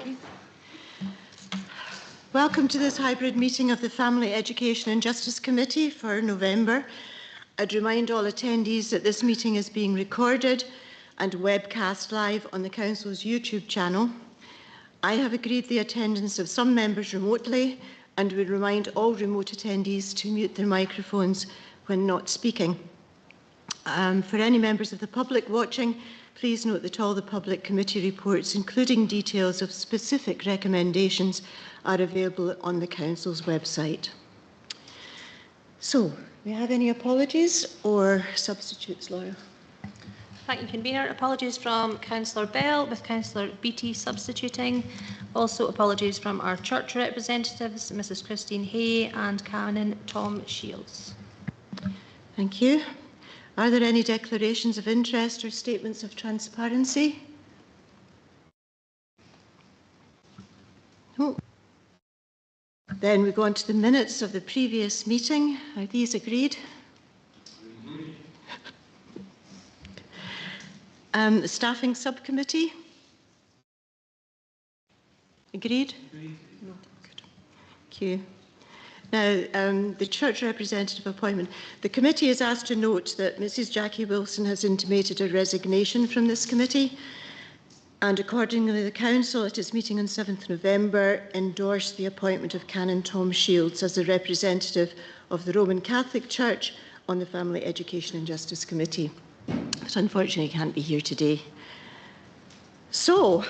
you. Welcome to this hybrid meeting of the Family, Education and Justice Committee for November. I'd remind all attendees that this meeting is being recorded and webcast live on the Council's YouTube channel. I have agreed the attendance of some members remotely and would remind all remote attendees to mute their microphones when not speaking. For any members of the public watching, please note that all the public committee reports, including details of specific recommendations, are available on the Council's website. So, do we have any apologies or substitutes, Laura? Thank you, Convener. Apologies from Councillor Bell, with Councillor Beattie substituting. Also apologies from our church representatives, Mrs Christine Hay and Canon Tom Shields. Thank you. Are there any declarations of interest or statements of transparency? No. Then we go on to the minutes of the previous meeting. Are these agreed? The Staffing Subcommittee? Agreed? Agreed. No. Good. Thank you. Now, the church representative appointment. The committee is asked to note that Mrs Jackie Wilson has intimated a resignation from this committee, and accordingly the Council at its meeting on 7th November endorsed the appointment of Canon Tom Shields as the representative of the Roman Catholic Church on the Family, Education and Justice Committee. But unfortunately he can't be here today. So,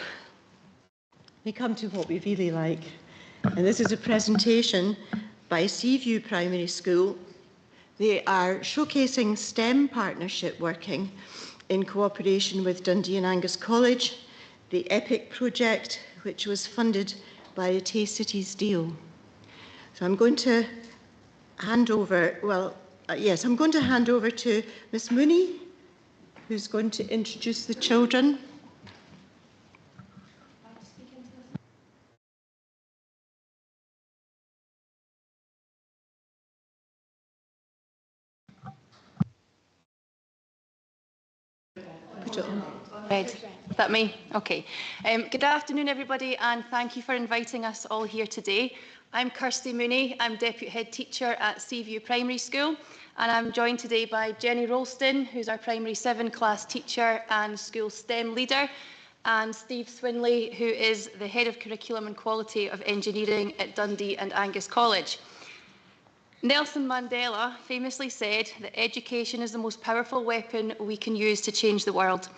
we come to what we really like, and this is a presentation by Seaview Primary School. They are showcasing STEM partnership working in cooperation with Dundee and Angus College, the EPIC project, which was funded by the Tay Cities deal. So I'm going to hand over, I'm going to hand over to Miss Mooney, who's going to introduce the children. Red. Is that me? Okay. Good afternoon, everybody, and thank you for inviting us all here today. I'm Kirsty Mooney. I'm Deputy Head Teacher at Seaview Primary School, and I'm joined today by Jenny Rolston, who's our Primary 7 class teacher and school STEM leader, and Steve Swinley, who is the Head of Curriculum and Quality of Engineering at Dundee and Angus College. Nelson Mandela famously said that education is the most powerful weapon we can use to change the world.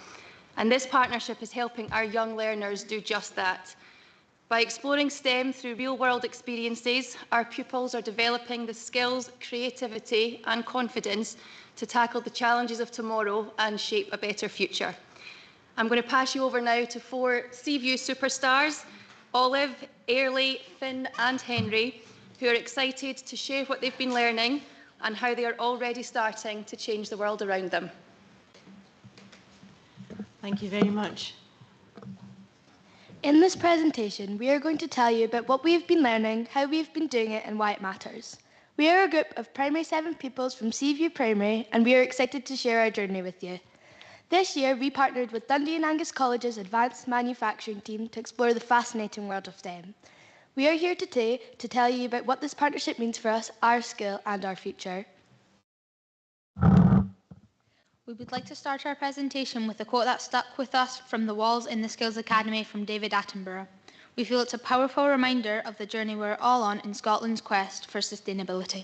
And this partnership is helping our young learners do just that. By exploring STEM through real-world experiences, our pupils are developing the skills, creativity and confidence to tackle the challenges of tomorrow and shape a better future. I'm going to pass you over now to 4 Seaview superstars, Olive, Airlie, Finn and Henry, who are excited to share what they've been learning and how they are already starting to change the world around them. Thank you very much. In this presentation, we are going to tell you about what we have been learning, how we have been doing it and why it matters. We are a group of Primary 7 pupils from Seaview Primary, and we are excited to share our journey with you. This year, we partnered with Dundee and Angus College's Advanced Manufacturing team to explore the fascinating world of STEM. We are here today to tell you about what this partnership means for us, our school and our future. We would like to start our presentation with a quote that stuck with us from the walls in the Skills Academy from David Attenborough. We feel it's a powerful reminder of the journey we're all on in Scotland's quest for sustainability.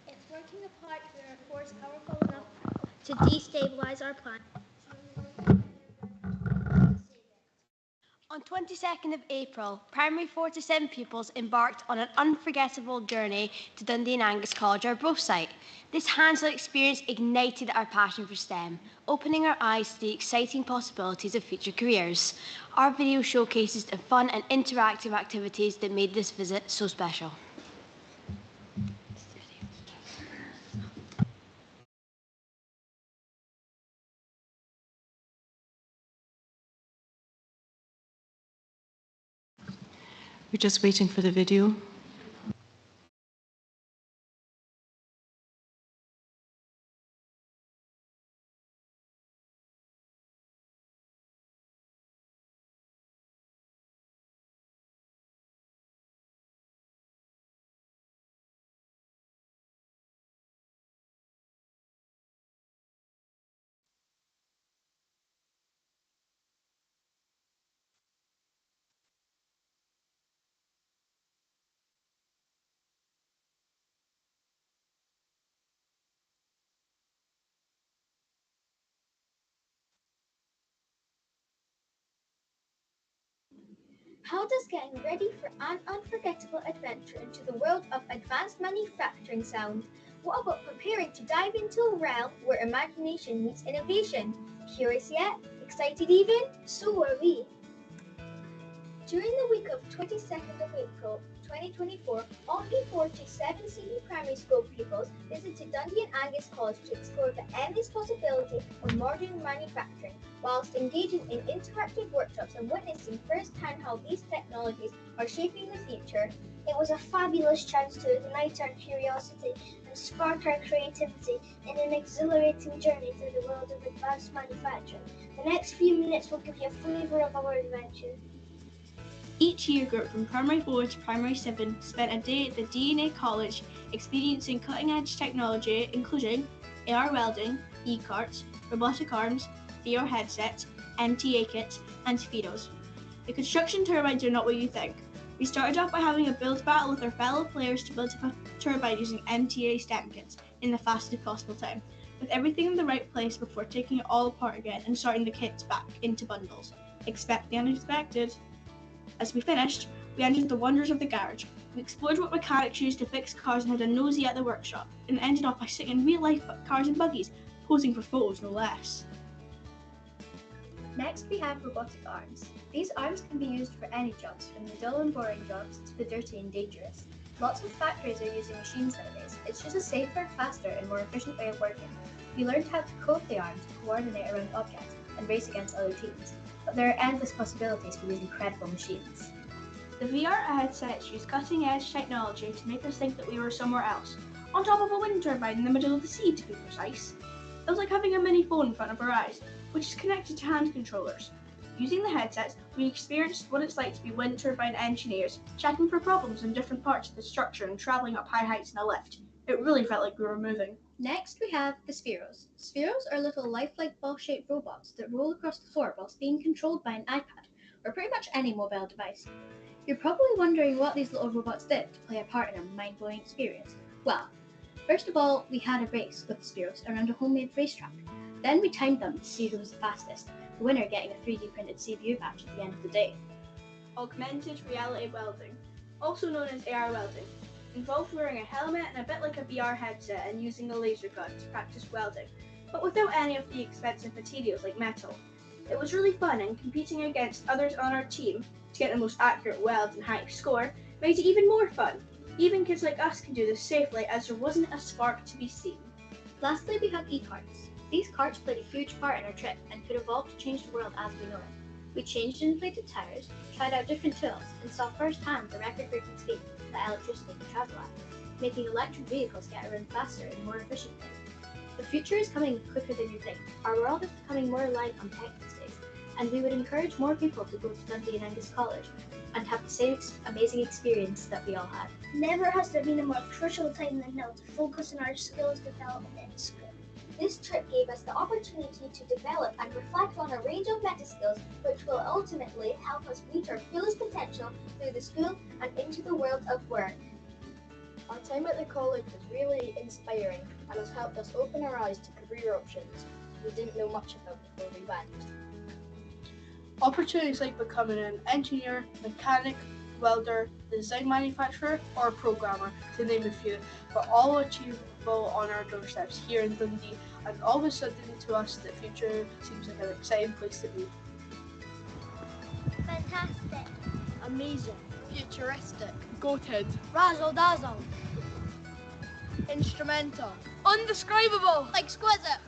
It's working apart we are a force powerful enough to destabilise our planet. On 22nd of April, Primary 4 to 7 pupils embarked on an unforgettable journey to Dundee and Angus College, our Arbroath site. This hands-on experience ignited our passion for STEM, opening our eyes to the exciting possibilities of future careers. Our video showcases the fun and interactive activities that made this visit so special. We're just waiting for the video. How does getting ready for an unforgettable adventure into the world of advanced manufacturing sound? What about preparing to dive into a realm where imagination meets innovation? Curious yet? Excited even? So are we. During the week of 22nd of April 2024, only 47 CV primary school pupils visited Dundee and Angus College to explore the endless possibility of modern manufacturing, whilst engaging in interactive workshops and witnessing firsthand how these technologies are shaping the future. It was a fabulous chance to ignite our curiosity and spark our creativity in an exhilarating journey through the world of advanced manufacturing. The next few minutes will give you a flavour of our adventure. Each year group from Primary 4 to Primary 7 spent a day at the DNA College experiencing cutting-edge technology including AR welding, e-carts, robotic arms, VR headsets, MTA kits and spheros. The construction turbines are not what you think. We started off by having a build battle with our fellow players to build a turbine using MTA STEM kits in the fastest possible time, with everything in the right place before taking it all apart again and sorting the kits back into bundles. Expect the unexpected. As we finished, we entered the wonders of the garage. We explored what mechanics used to fix cars and had a nosy at the workshop, and ended off by sitting in real-life cars and buggies, posing for photos no less. Next we have robotic arms. These arms can be used for any jobs, from the dull and boring jobs to the dirty and dangerous. Lots of factories are using machines nowadays. It's just a safer, faster and more efficient way of working. We learned how to code the arms to coordinate around objects and race against other teams. But there are endless possibilities for these incredible machines. The VR headsets use cutting-edge technology to make us think that we were somewhere else, on top of a wind turbine in the middle of the sea to be precise. It was like having a mini phone in front of our eyes, which is connected to hand controllers. Using the headsets, we experienced what it's like to be wind turbine engineers, checking for problems in different parts of the structure and travelling up high heights in a lift. It really felt like we were moving. Next we have the spheros. Spheros are little lifelike ball-shaped robots that roll across the floor whilst being controlled by an iPad, or pretty much any mobile device. You're probably wondering what these little robots did to play a part in a mind-blowing experience. Well, first of all, we had a race with the spheros around a homemade racetrack. Then we timed them to see who was the fastest, the winner getting a 3D printed CPU badge at the end of the day. Augmented reality welding, also known as AR welding, involved wearing a helmet and a bit like a VR headset and using a laser gun to practice welding, but without any of the expensive materials like metal. It was really fun, and competing against others on our team to get the most accurate weld and highest score made it even more fun. Even kids like us can do this safely, as there wasn't a spark to be seen. Lastly, we have e-carts. These carts played a huge part in our trip and could evolve to change the world as we know it. We changed and inflated tires, tried out different tools, and saw firsthand the record-breaking speed that electricity can travel at, making electric vehicles get around faster and more efficiently. The future is coming quicker than you think. Our world is becoming more reliant on tech these days, and we would encourage more people to go to Dundee and Angus College and have the same amazing experience that we all had. Never has there been a more crucial time than now to focus on our skills development in school. This trip gave us the opportunity to develop and reflect on a range of meta skills which will ultimately help us reach our fullest potential through the school and into the world of work. Our time at the college was really inspiring and has helped us open our eyes to career options we didn't know much about before we went. Opportunities like becoming an engineer, mechanic, welder, design manufacturer or programmer, to name a few, but all achievable on our doorsteps here in Dundee, and all of a sudden to us the future seems like an exciting place to be. Fantastic. Amazing. Futuristic. Goated. Razzle dazzle. Instrumental. Undescribable. Exquisite.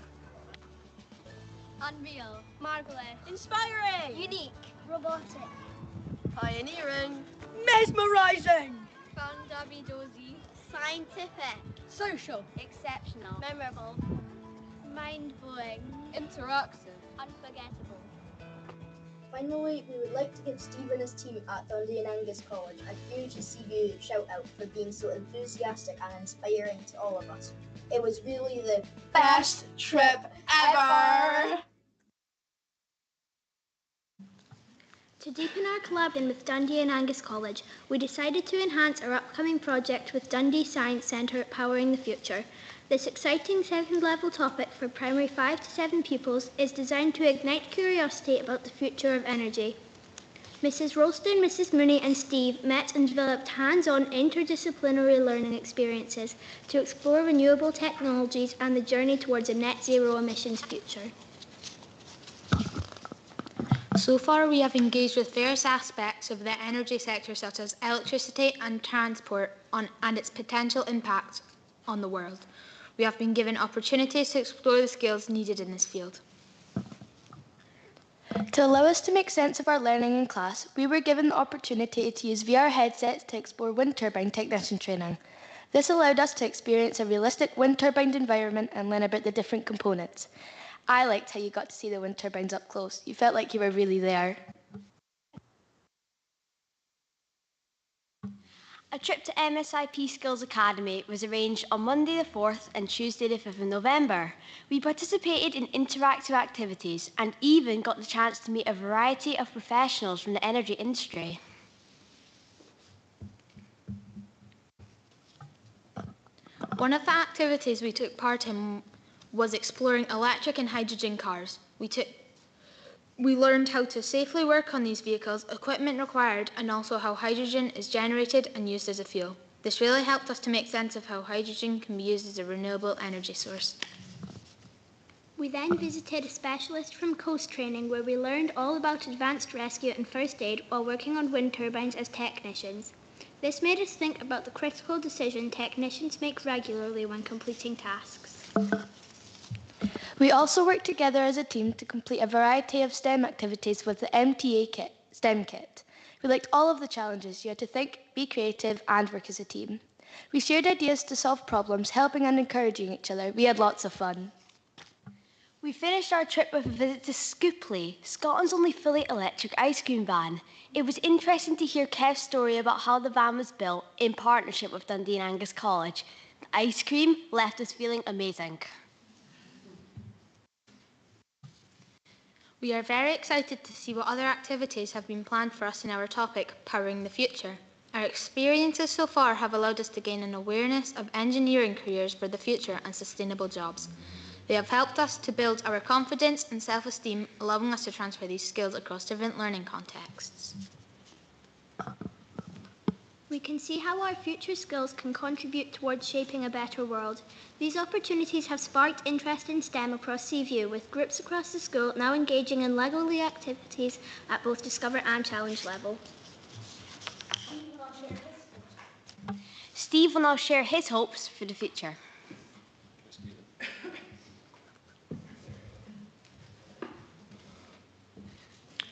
Unreal. Marvelous. Inspiring. Unique. Robotic. Pioneering. Mesmerizing. Fun-dubby-dozy. Scientific. Social. Exceptional. Memorable. Mind-blowing. Interactive. Unforgettable. Finally, we would like to give Steve and his team at Dundee and Angus College a huge CVU shout out for being so enthusiastic and inspiring to all of us. It was really the Best trip ever! To deepen our collaboration with Dundee and Angus College, we decided to enhance our upcoming project with Dundee Science Centre Powering the Future. This exciting second-level topic for primary 5 to 7 pupils is designed to ignite curiosity about the future of energy. Mrs. Rolston, Mrs. Mooney and Steve met and developed hands-on interdisciplinary learning experiences to explore renewable technologies and the journey towards a net zero emissions future. So far, we have engaged with various aspects of the energy sector, such as electricity and transport, and its potential impact on the world. We have been given opportunities to explore the skills needed in this field. To allow us to make sense of our learning in class, we were given the opportunity to use VR headsets to explore wind turbine technician training. This allowed us to experience a realistic wind turbine environment and learn about the different components. I liked how you got to see the wind turbines up close. You felt like you were really there. A trip to MSIP Skills Academy was arranged on Monday the 4th and Tuesday the 5th of November. We participated in interactive activities and even got the chance to meet a variety of professionals from the energy industry. One of the activities we took part in was exploring electric and hydrogen cars. We learned how to safely work on these vehicles, equipment required, and also how hydrogen is generated and used as a fuel. This really helped us to make sense of how hydrogen can be used as a renewable energy source. We then visited a specialist from Coast Training where we learned all about advanced rescue and first aid while working on wind turbines as technicians. This made us think about the critical decision technicians make regularly when completing tasks. We also worked together as a team to complete a variety of STEM activities with the MTA STEM kit. We liked all of the challenges. You had to think, be creative, and work as a team. We shared ideas to solve problems, helping and encouraging each other. We had lots of fun. We finished our trip with a visit to Scoopley, Scotland's only fully electric ice cream van. It was interesting to hear Kev's story about how the van was built in partnership with Dundee and Angus College. The ice cream left us feeling amazing. We are very excited to see what other activities have been planned for us in our topic, Powering the Future. Our experiences so far have allowed us to gain an awareness of engineering careers for the future and sustainable jobs. They have helped us to build our confidence and self-esteem, allowing us to transfer these skills across different learning contexts. We can see how our future skills can contribute towards shaping a better world. These opportunities have sparked interest in STEM across Seaview, with groups across the school now engaging in Lego-League activities at both Discover and Challenge level. Steve will now share his hopes for the future.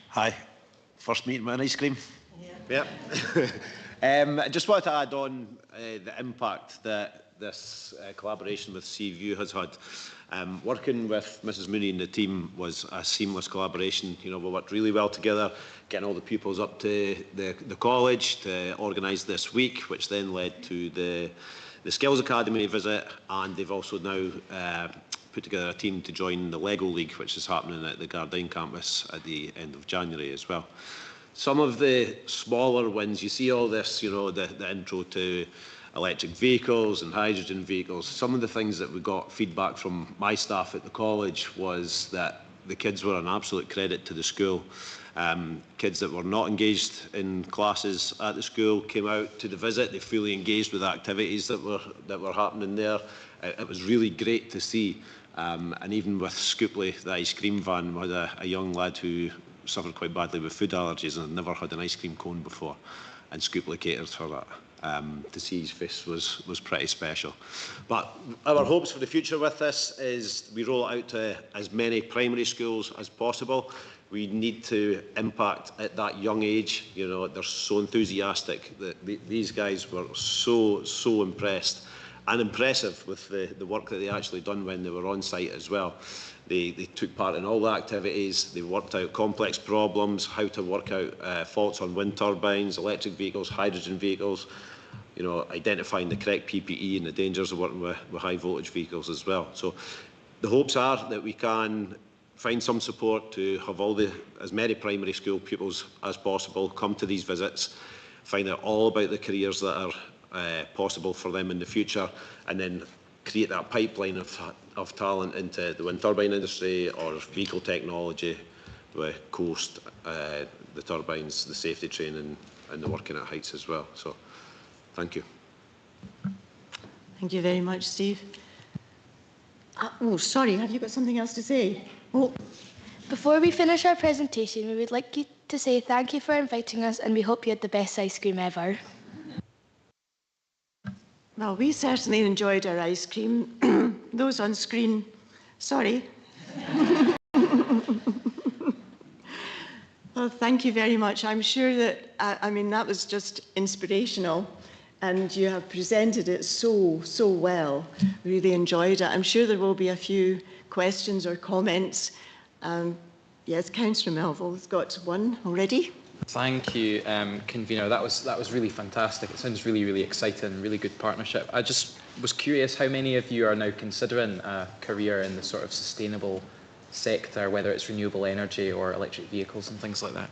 Hi, first meeting with an ice cream? Yeah. I just wanted to add on the impact that this collaboration with Seaview has had. Working with Mrs Mooney and the team was a seamless collaboration. You know, we worked really well together, getting all the pupils up to the college to organise this week, which then led to the Skills Academy visit, and they've also now put together a team to join the Lego League, which is happening at the Gardyne campus at the end of January as well. Some of the smaller wins, you see all this, you know, the intro to electric vehicles and hydrogen vehicles. Some of the things that we got feedback from my staff at the college was that the kids were an absolute credit to the school. Kids that were not engaged in classes at the school came out to the visit. They fully engaged with the activities that were happening there. It was really great to see. And even with Scoopley, the ice cream van, we had a young lad who suffered quite badly with food allergies and had never had an ice cream cone before, and Scoopley catered for that. To see his face was pretty special. But our hopes for the future with this is we roll it out to as many primary schools as possible. We need to impact at that young age. You know, they're so enthusiastic. These guys were so impressed and impressive with the work that they actually done when they were on site as well. They took part in all the activities. They worked out complex problems, how to work out faults on wind turbines, electric vehicles, hydrogen vehicles, you know, identifying the correct PPE and the dangers of working with high voltage vehicles as well. So the hopes are that we can find some support to have as many primary school pupils as possible come to these visits, find out all about the careers that are possible for them in the future, and then create that pipeline of talent into the wind turbine industry or vehicle technology coast, the turbines, the safety training and the working at heights as well. So thank you. Thank you very much, Steve. Oh, sorry, have you got something else to say? Oh. Before we finish our presentation, we would like you to say thank you for inviting us, and we hope you had the best ice cream ever. Well, we certainly enjoyed our ice cream. Those on screen, sorry. Well, thank you very much. I'm sure that, I mean, that was just inspirational, and you have presented it so well. Really enjoyed it. I'm sure there will be a few questions or comments. Yes, Councillor Melville has got one already. Thank you, Convener. That was really fantastic. It sounds really exciting, really good partnership. I just was curious how many of you are now considering a career in the sort of sustainable sector, whether it's renewable energy or electric vehicles and things like that.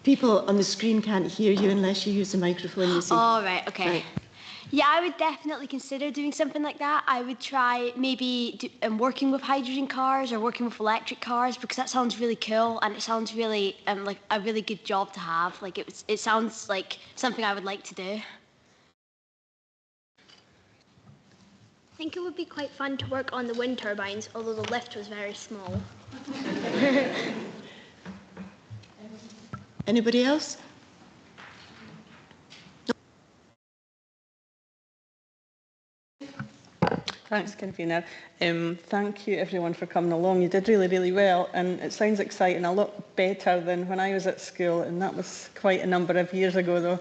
People on the screen can't hear you unless you use the microphone. You see. Oh, right, okay. Right. Yeah, I would definitely consider doing something like that. I would try maybe working with hydrogen cars or working with electric cars, because that sounds really cool and it sounds really like a really good job to have. Like it sounds like something I would like to do. I think it would be quite fun to work on the wind turbines, although the lift was very small. Anybody else? Thanks, Convener. Thank you, everyone, for coming along. You did really well, and it sounds exciting, a lot better than when I was at school, and that was quite a number of years ago, though.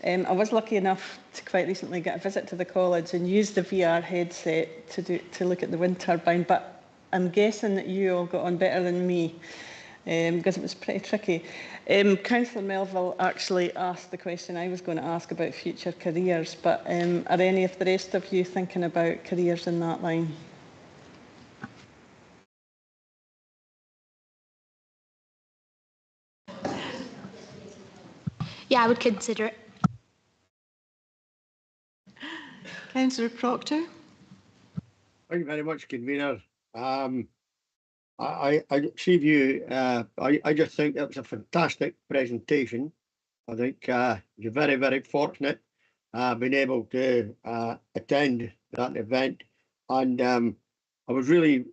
I was lucky enough to quite recently get a visit to the college and use the VR headset to look at the wind turbine, but I'm guessing that you all got on better than me, because it was pretty tricky. Councillor Melville actually asked the question I was going to ask about future careers, but are any of the rest of you thinking about careers in that line? Yeah, I would consider it. Councillor Proctor. Thank you very much, Convener. I Seaview, I just think that was a fantastic presentation. I think you're very fortunate being able to attend that event, and I was really,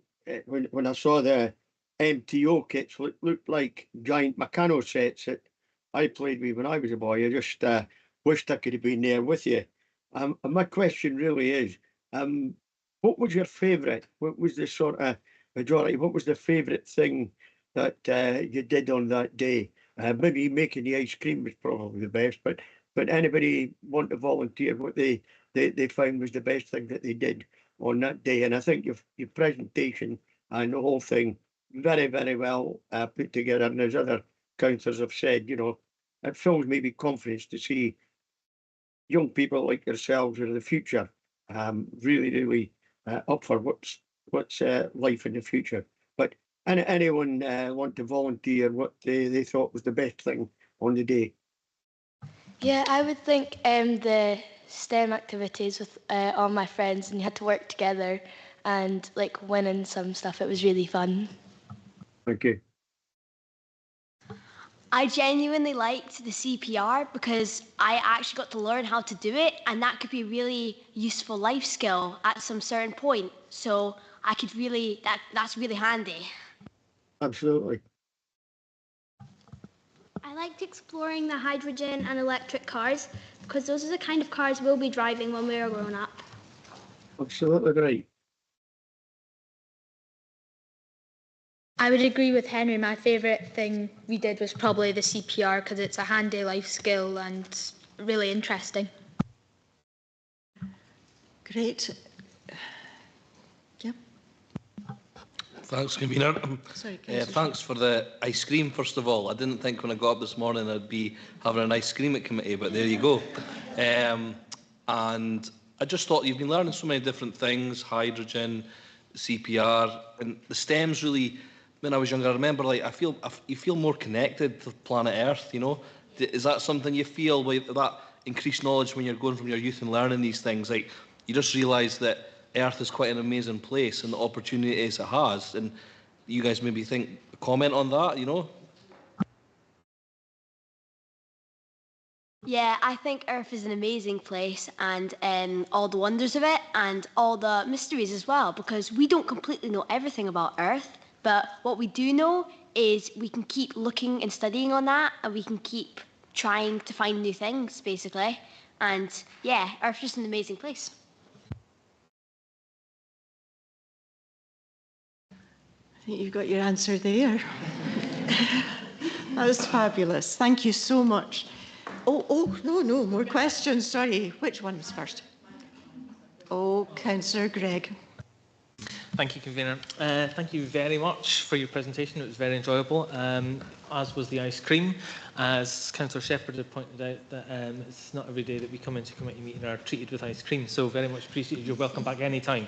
when I saw the MTO kits, looked like giant Meccano sets that I played with when I was a boy. I just wished I could have been there with you. And my question really is, what was your favourite? What was the sort of majority? What was the favourite thing that you did on that day? Maybe making the ice cream was probably the best, but anybody want to volunteer what they found was the best thing that they did on that day? And I think your presentation and the whole thing very well put together. And as other councillors have said, you know, it fills me with confidence to see young people like yourselves are the future, really up for what's life in the future. But anyone want to volunteer what they thought was the best thing on the day? Yeah, I would think the STEM activities with all my friends, and you had to work together and like winning some stuff. It was really fun. Thank you. I genuinely liked the CPR because I actually got to learn how to do it, and that could be a really useful life skill at some certain point. So I could really, that's really handy. Absolutely. I liked exploring the hydrogen and electric cars because those are the kind of cars we'll be driving when we're grown up. Absolutely right. I would agree with Henry. My favourite thing we did was probably the CPR because it's a handy life skill and really interesting. Great. Yeah. Thanks, Convener. Sorry, thanks for the ice cream, first of all. I didn't think when I got up this morning I'd be having an ice cream at committee, but there you go. And I just thought you've been learning so many different things, hydrogen, CPR, and the STEM's really, when I was younger, I remember you feel more connected to planet Earth, you know. Is that something you feel with that increased knowledge when you're going from your youth and learning these things. Like, you just realise that Earth is quite an amazing place and the opportunities it has. And you guys maybe comment on that, you know? Yeah, I think Earth is an amazing place, and all the wonders of it and all the mysteries as well, because we don't completely know everything about Earth, but what we do know is we can keep looking and studying on that, and we can keep trying to find new things, basically. And yeah, Earth is just an amazing place. I think you've got your answer there. That was fabulous. Thank you so much. No, more questions. Sorry, which one was first? Oh, Councillor Gregg. Thank you, Convener. Thank you very much for your presentation. It was very enjoyable, as was the ice cream. As Councillor Shepherd had pointed out, that it's not every day that we come into committee meeting and are treated with ice cream, so very much appreciated. You're welcome back any time.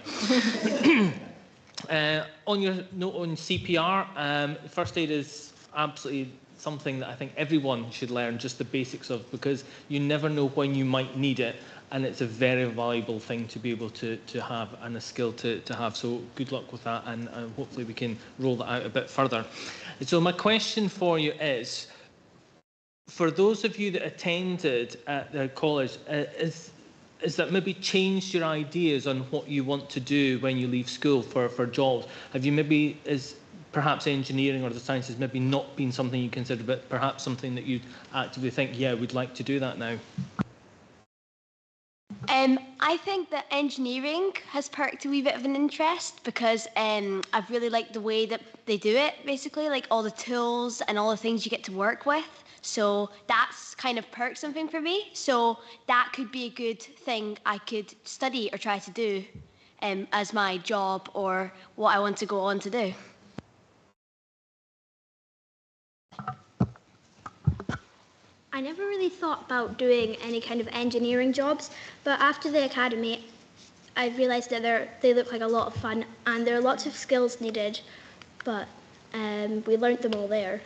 On your note on CPR, first aid is absolutely something that I think everyone should learn just the basics of, because you never know when you might need it, and it's a very valuable thing to be able to have, and a skill to have. So good luck with that, and hopefully we can roll that out a bit further. So my question for you is, for those of you that attended at the college, is that maybe changed your ideas on what you want to do when you leave school for jobs? Have you maybe, perhaps engineering or the sciences maybe not been something you consider, but perhaps something that you'd actively think, yeah, we'd like to do that now? I think that engineering has perked a wee bit of an interest, because I've really liked the way that they do it, basically, like all the tools and all the things you get to work with. So that's kind of perked something for me. So that could be a good thing I could study or try to do as my job, or what I want to go on to do. I never really thought about doing any kind of engineering jobs, but after the academy, I realised that they look like a lot of fun, and there are lots of skills needed, but we learnt them all there.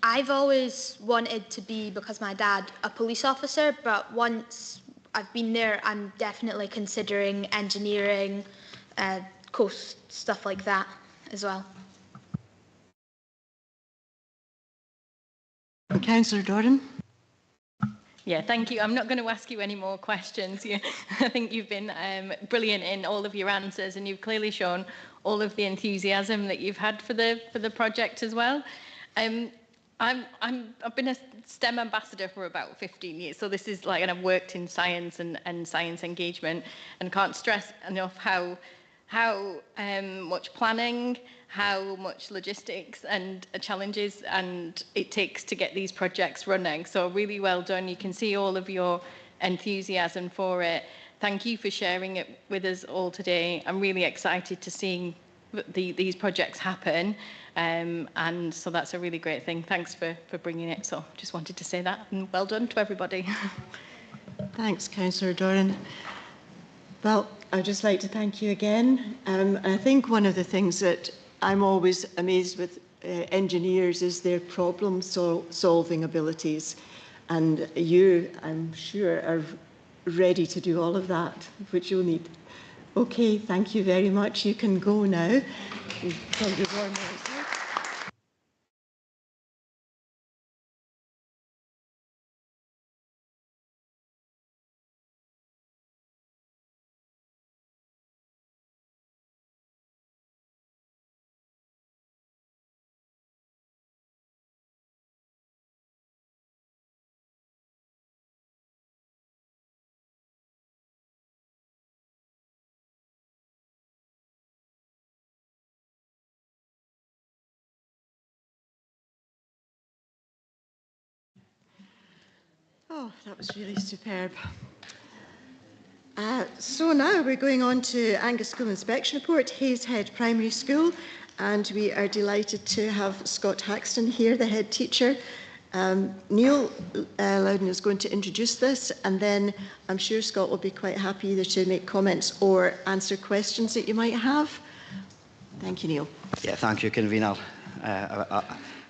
I've always wanted to be, because my dad, a police officer, but once I've been there, I'm definitely considering engineering, coast, stuff like that as well. Councillor Doran. Yeah, thank you. I'm not going to ask you any more questions. I think you've been brilliant in all of your answers, and you've clearly shown all of the enthusiasm that you've had for the project as well. I've been a STEM ambassador for about 15 years, so this is like, and I've worked in science and science engagement, and can't stress enough how much planning, how much logistics and challenges and it takes to get these projects running. So really well done. You can see all of your enthusiasm for it. Thank you for sharing it with us all today. I'm really excited to see these projects happen. And so that's a really great thing. Thanks for bringing it. So just wanted to say that, and well done to everybody. Thanks, Councillor Doran. Well, I'd just like to thank you again. I think one of the things that I'm always amazed with engineers is their problem-solving abilities. And you, I'm sure, are ready to do all of that, which you'll need. Okay, thank you very much. You can go now. Oh, that was really superb. So now we're going on to Angus School Inspection Report, Hayeshead Primary School, and we are delighted to have Scott Haxton here, the head teacher. Neil Loudon is going to introduce this, and then I'm sure Scott will be quite happy either to make comments or answer questions that you might have. Thank you, Neil. Yeah, thank you, Convener. a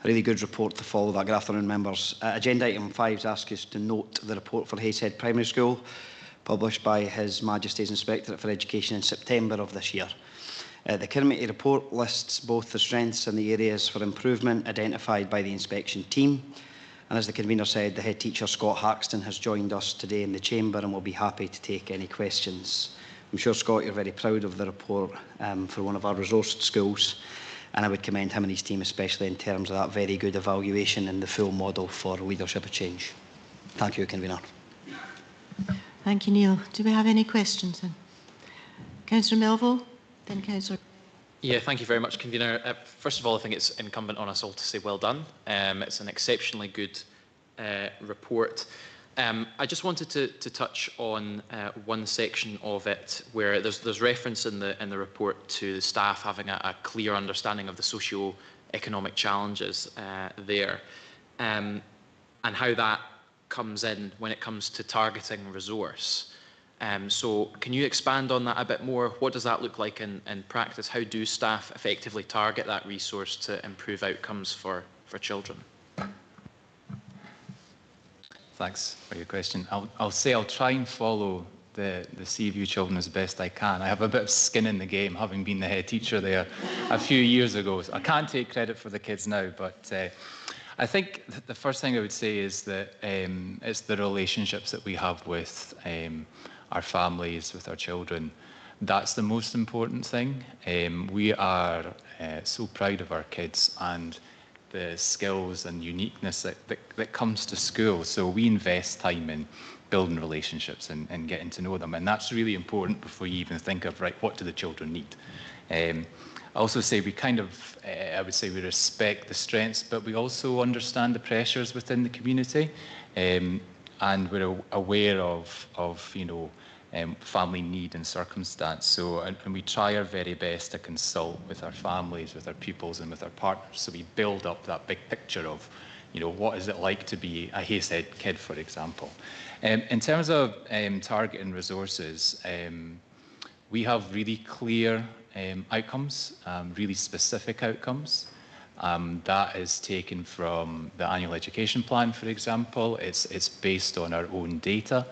really good report to follow that. Good afternoon, members. Agenda item 5 asks us to note the report for Hayeshead Primary School, published by His Majesty's Inspectorate for Education in September of this year. The committee report lists both the strengths and the areas for improvement identified by the inspection team. And as the convener said, the head teacher, Scott Haxton, has joined us today in the chamber and will be happy to take any questions. I'm sure, Scott, you're very proud of the report for one of our resourced schools, and I would commend him and his team, especially in terms of that very good evaluation and the full model for leadership of change. Thank you, convener. Thank you, Neil. Do we have any questions then? Councillor Melville, then Councillor. Yeah, thank you very much, convener. First of all, I think it's incumbent on us all to say well done. It's an exceptionally good report. I just wanted to touch on one section of it where there's reference in the report to the staff having a clear understanding of the socio-economic challenges there, and how that comes in when it comes to targeting resource. So can you expand on that a bit more? What does that look like in practice? How do staff effectively target that resource to improve outcomes for children? Thanks for your question. I'll say I'll try and follow the Seaview children as best I can. I have a bit of skin in the game, having been the head teacher there a few years ago. So I can't take credit for the kids now, but I think the first thing I would say is that it's the relationships that we have with our families, with our children. That's the most important thing. We are so proud of our kids and the skills and uniqueness that comes to school. So we invest time in building relationships and getting to know them. And that's really important before you even think of, right, what do the children need? I also say we kind of, I would say we respect the strengths, but we also understand the pressures within the community, and we're aware of you know, family need and circumstance. So, and we try our very best to consult with our families, with our pupils, and with our partners. So we build up that big picture of, you know, what is it like to be a Hayeshead kid, for example. In terms of targeting resources, we have really clear outcomes, really specific outcomes. That is taken from the annual education plan, for example. It's based on our own data,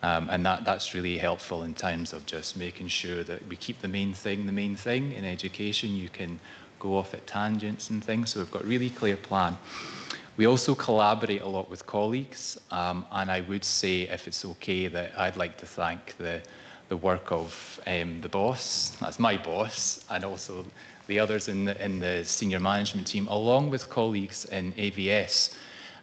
and that's really helpful in terms of just making sure that we keep the main thing. In education, you can go off at tangents and things, so we've got a really clear plan. We also collaborate a lot with colleagues, and I would say, if it's okay, that I'd like to thank the work of the boss, that's my boss, and also the others in the senior management team, along with colleagues in AVS.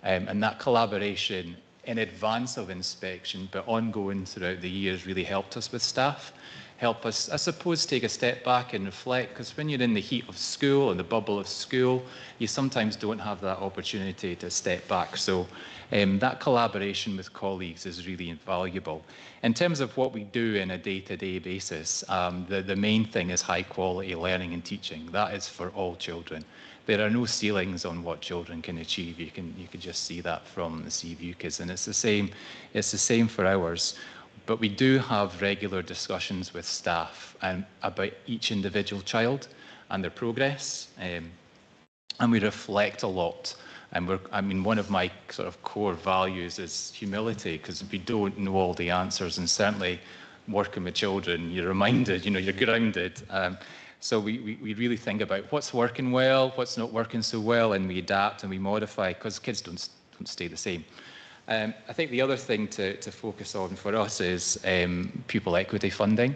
And that collaboration in advance of inspection, but ongoing throughout the years, really helped us with staff, help us, I suppose, take a step back and reflect, because when you're in the heat of school and the bubble of school, you sometimes don't have that opportunity to step back. So that collaboration with colleagues is really invaluable. In terms of what we do in a day-to-day basis, the main thing is high quality learning and teaching. That is for all children. There are no ceilings on what children can achieve. You can just see that from the Seaview kids, and it's the same for ours. But we do have regular discussions with staff about each individual child and their progress, and we reflect a lot. And I mean, one of my sort of core values is humility, because we don't know all the answers, and certainly working with children, you're reminded, you know, you're grounded. So we really think about what's working well, what's not working so well, and we adapt and we modify, because kids don't stay the same. I think the other thing to focus on for us is pupil equity funding.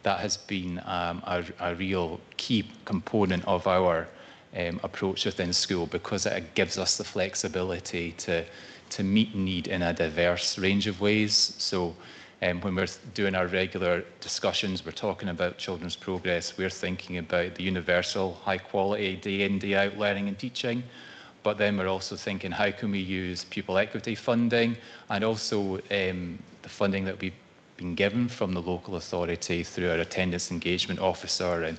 That has been a real key component of our approach within school, because it gives us the flexibility to meet need in a diverse range of ways. So when we're doing our regular discussions, we're talking about children's progress, we're thinking about the universal high quality day in, day out learning and teaching. But then we're also thinking, how can we use pupil equity funding, and also the funding that we've been given from the local authority through our attendance engagement officer and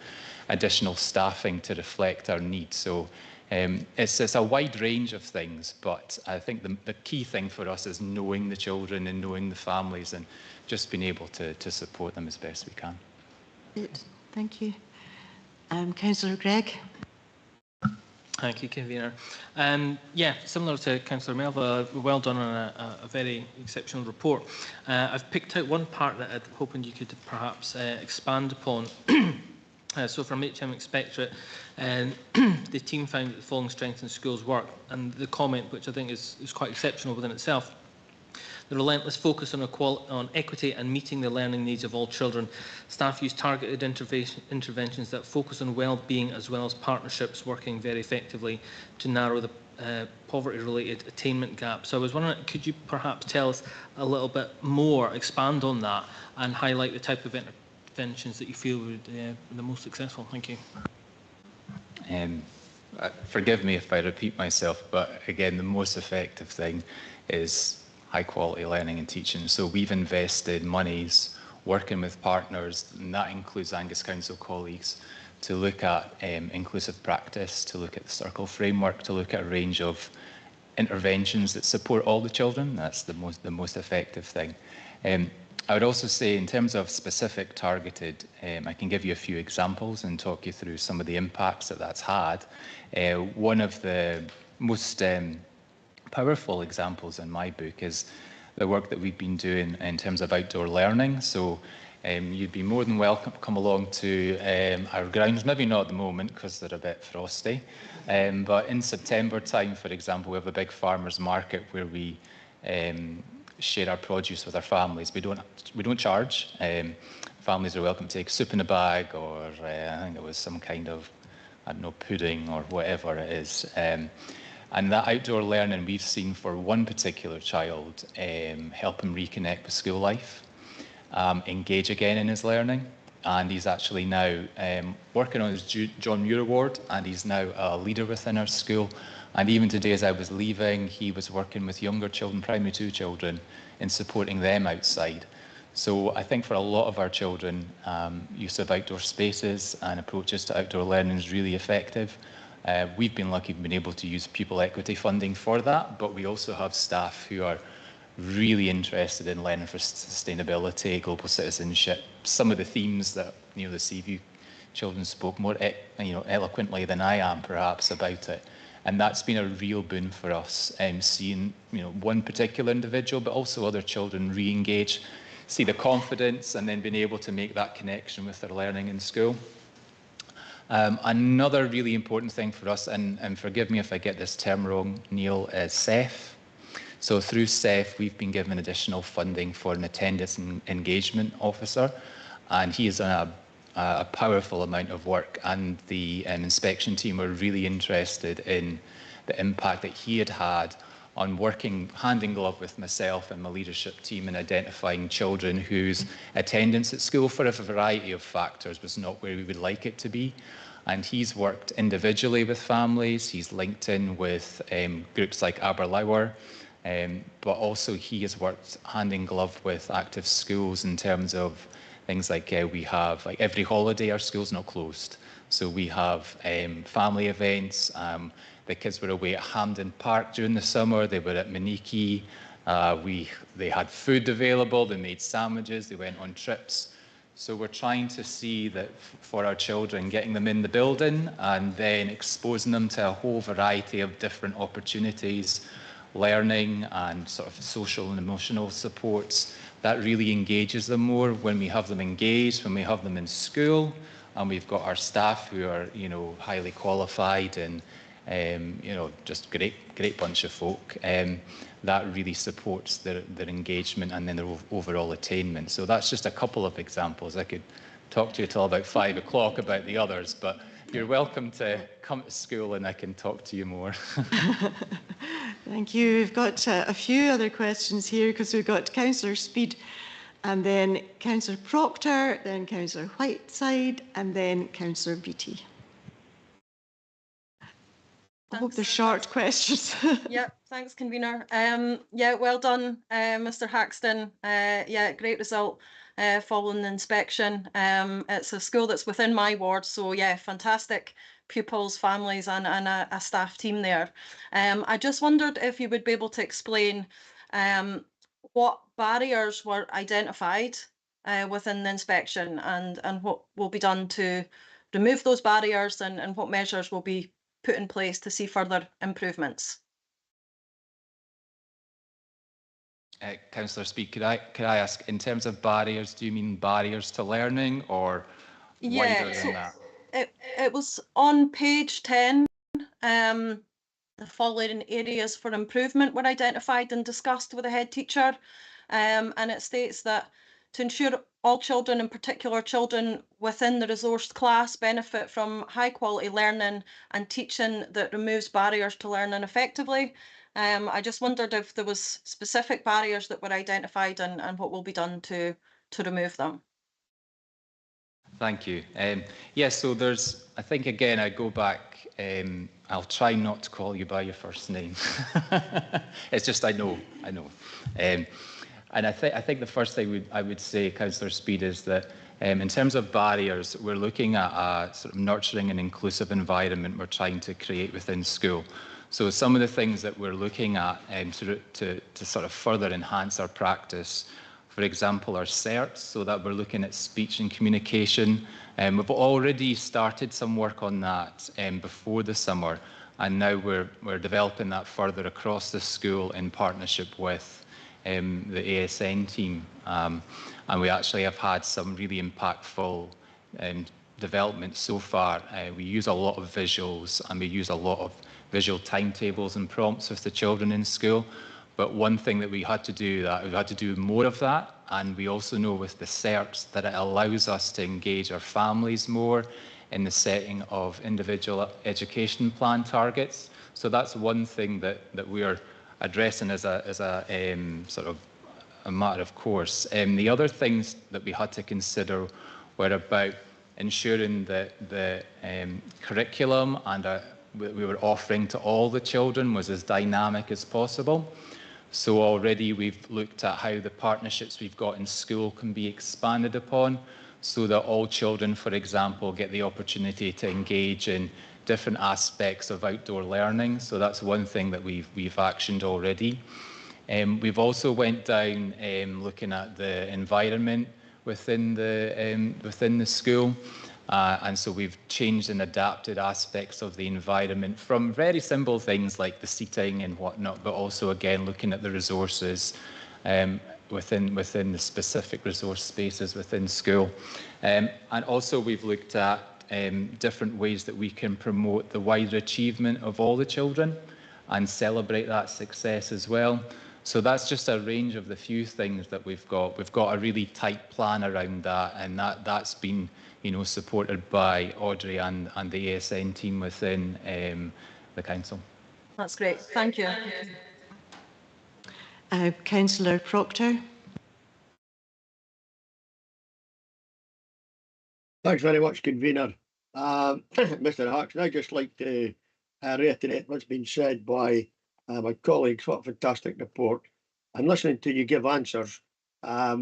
additional staffing to reflect our needs. So it's a wide range of things, but I think the key thing for us is knowing the children and knowing the families, and just being able to support them as best we can. Thank you. Councillor Gregg. Thank you, Convener. Yeah, similar to Councillor Melva, well done on a very exceptional report. I've picked out one part that I'm hoping you could perhaps expand upon. So from HM Inspectorate, the team found that the following strengthens schools' work, and the comment, which I think is quite exceptional within itself: the relentless focus on equity and meeting the learning needs of all children. Staff use targeted interventions that focus on well-being as well as partnerships, working very effectively to narrow the poverty-related attainment gap. So I was wondering, could you perhaps tell us a little bit more, expand on that, and highlight the type of interventions that you feel would be the most successful? Thank you. Forgive me if I repeat myself, but again, the most effective thing is high quality learning and teaching. So we've invested monies working with partners, and that includes Angus Council colleagues, to look at inclusive practice, to look at the circle framework, to look at a range of interventions that support all the children. That's the most effective thing. I would also say, in terms of specific targeted, I can give you a few examples and talk you through some of the impacts that that's had. One of the most powerful examples in my book is the work that we've been doing in terms of outdoor learning. So you'd be more than welcome to come along to our grounds, maybe not at the moment because they're a bit frosty, but in September time, for example, we have a big farmers market where we share our produce with our families. We don't charge. Families are welcome to take soup in a bag, or I think it was some kind of, I don't know, pudding or whatever it is. And that outdoor learning we've seen for one particular child help him reconnect with school life, engage again in his learning. And he's actually now working on his John Muir Award, and he's now a leader within our school. And even today, as I was leaving, he was working with younger children, primary 2 children, in supporting them outside. So I think for a lot of our children, use of outdoor spaces and approaches to outdoor learning is really effective. We've been lucky, we've been able to use pupil equity funding for that, but we also have staff who are really interested in learning for sustainability, global citizenship, some of the themes that the Seaview children spoke more eloquently than I am perhaps about it. And that's been a real boon for us, seeing one particular individual, but also other children re-engage, see the confidence, and then being able to make that connection with their learning in school. Another really important thing for us, and forgive me if I get this term wrong, Neil, is SEF. So through SEF, we've been given additional funding for an attendance and engagement officer, and he has done a powerful amount of work, and the inspection team were really interested in the impact that he had on working hand in glove with myself and my leadership team in identifying children whose attendance at school, for a variety of factors, was not where we would like it to be. And he's worked individually with families, he's linked in with groups like Aberlour, but also he has worked hand in glove with Active Schools in terms of things like we have, like every holiday our school's not closed. So we have family events. The kids were away at Hampden Park during the summer. They were at Maniki. They had food available. They made sandwiches. They went on trips. So we're trying to see that for our children, getting them in the building and then exposing them to a whole variety of different opportunities, learning and sort of social and emotional supports, that really engages them more when we have them engaged, when we have them in school, and we've got our staff who are, highly qualified and, just great bunch of folk. That really supports their engagement and then their overall attainment. So that's just a couple of examples. I could talk to you till about 5 o'clock about the others, but you're welcome to come to school and I can talk to you more. Thank you. We've got a few other questions here because we've got Councillor Speed and then Councillor Proctor, then Councillor Whiteside and then Councillor Beattie. I hope they're short questions. Yeah, thanks, Convener. Yeah, well done, Mr. Haxton. Yeah, great result following the inspection. It's a school that's within my ward, so yeah, fantastic pupils, families, and a staff team there. I just wondered if you would be able to explain what barriers were identified within the inspection and what will be done to remove those barriers and what measures will be put in place to see further improvements? Councillor Speed, could I ask, in terms of barriers, do you mean barriers to learning or wider than that? It was on page 10. The following areas for improvement were identified and discussed with the head teacher, and it states that to ensure all children, in particular children within the resourced class, benefit from high quality learning and teaching that removes barriers to learning effectively. I just wondered if there was specific barriers that were identified and what will be done to remove them. Thank you. Yes, so there's, I think again, I go back, I'll try not to call you by your first name. It's just, I know. And I think the first thing I would say, Councillor Speed, is that in terms of barriers, we're looking at a sort of nurturing and inclusive environment we're trying to create within school. So some of the things that we're looking at to sort of further enhance our practice, for example, are CERTs, so that we're looking at speech and communication. We've already started some work on that before the summer, and now we're developing that further across the school in partnership with the ASN team. And we actually have had some really impactful development so far. We use a lot of visuals, and we use a lot of visual timetables and prompts with the children in school. But one thing that we had to do more of that, and we also know with the CERTs that it allows us to engage our families more in the setting of individual education plan targets. So that's one thing that we are addressing as a sort of a matter of course. The other things that we had to consider were about ensuring that the curriculum and we were offering to all the children was as dynamic as possible. So already we've looked at how the partnerships we've got in school can be expanded upon, so that all children, for example, get the opportunity to engage in different aspects of outdoor learning. So that's one thing that we've actioned already. We've also went down looking at the environment within the school. And so we've changed and adapted aspects of the environment from very simple things like the seating and whatnot, but also again looking at the resources within the specific resource spaces within school. And also we've looked at different ways that we can promote the wider achievement of all the children and celebrate that success as well. So that's just a range of the few things that we've got. We've got a really tight plan around that, and that's been supported by Audrey and the ASN team within the council. That's great. Thank you. Councillor Proctor. Thanks very much, convener. Mr. Haxton, I'd just like to reiterate what's been said by my colleagues. What a fantastic report. And listening to you give answers, I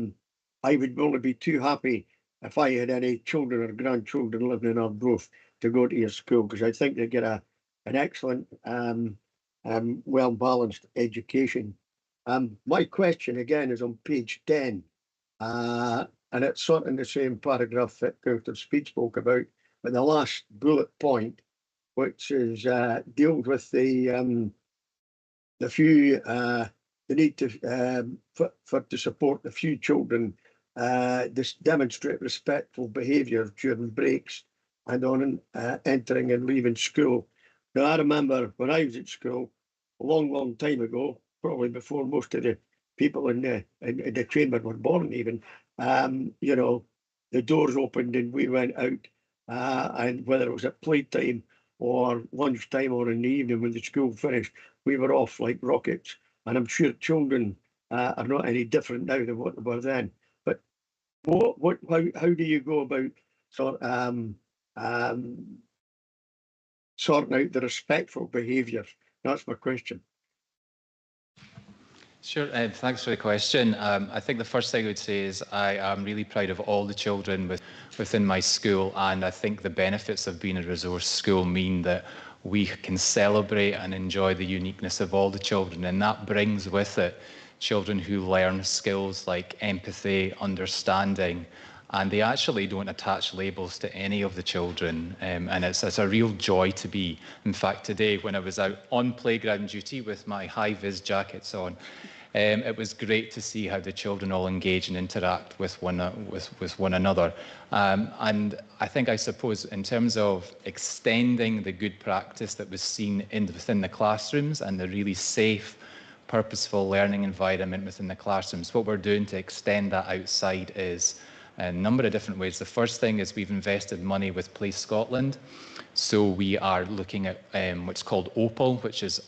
would only be too happy if I had any children or grandchildren living in Arbroath to go to your school, because I think they get an excellent, well-balanced education. My question again is on page 10, and it's sort of in the same paragraph that Councillor Speed spoke about, but the last bullet point, which is deals with the few, the need to to support the few children demonstrate respectful behaviour during breaks and on entering and leaving school. Now, I remember when I was at school a long time ago, probably before most of the people in the chamber were born even, the doors opened and we went out, and whether it was at playtime or lunchtime or in the evening when the school finished, we were off like rockets. And I'm sure children are not any different now than what they were then. But how do you go about sorting out the respectful behaviour? That's my question. Sure, thanks for the question. I think the first thing I would say is I am really proud of all the children within my school, and I think the benefits of being a resource school mean that we can celebrate and enjoy the uniqueness of all the children, and that brings with it children who learn skills like empathy, understanding, and they actually don't attach labels to any of the children, and it's a real joy to be. In fact, today when I was out on playground duty with my high-vis jackets on, it was great to see how the children all engage and interact with one another. And I suppose in terms of extending the good practice that was seen within the classrooms and the really safe, purposeful learning environment within the classrooms, what we're doing to extend that outside is a number of different ways. The first thing is we've invested money with Play Scotland. So we are looking at what's called Opal, which is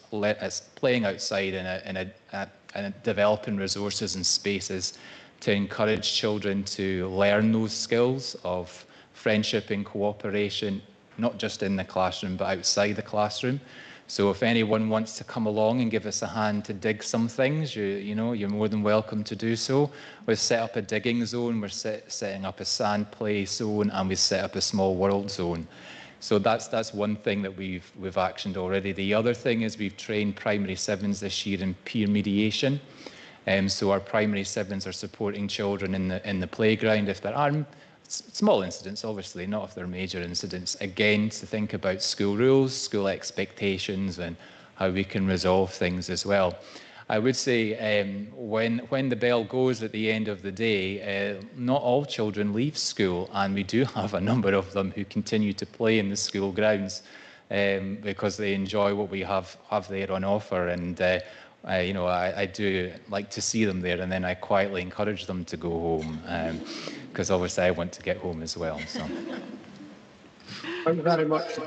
playing outside in developing resources and spaces to encourage children to learn those skills of friendship and cooperation, not just in the classroom, but outside the classroom. So if anyone wants to come along and give us a hand to dig some things, you're more than welcome to do so. We've set up a digging zone, we're setting up a sand play zone, and we've set up a small world zone. So that's one thing that we've actioned already. The other thing is we've trained primary 7s this year in peer mediation. So our primary 7s are supporting children in the playground if there are small incidents, obviously, not if they're major incidents. Again, to think about school rules, school expectations, and how we can resolve things as well. I would say when the bell goes at the end of the day, not all children leave school, and we do have a number of them who continue to play in the school grounds because they enjoy what we have there on offer. And I do like to see them there, and then I quietly encourage them to go home because obviously I want to get home as well. So. Thank you very much.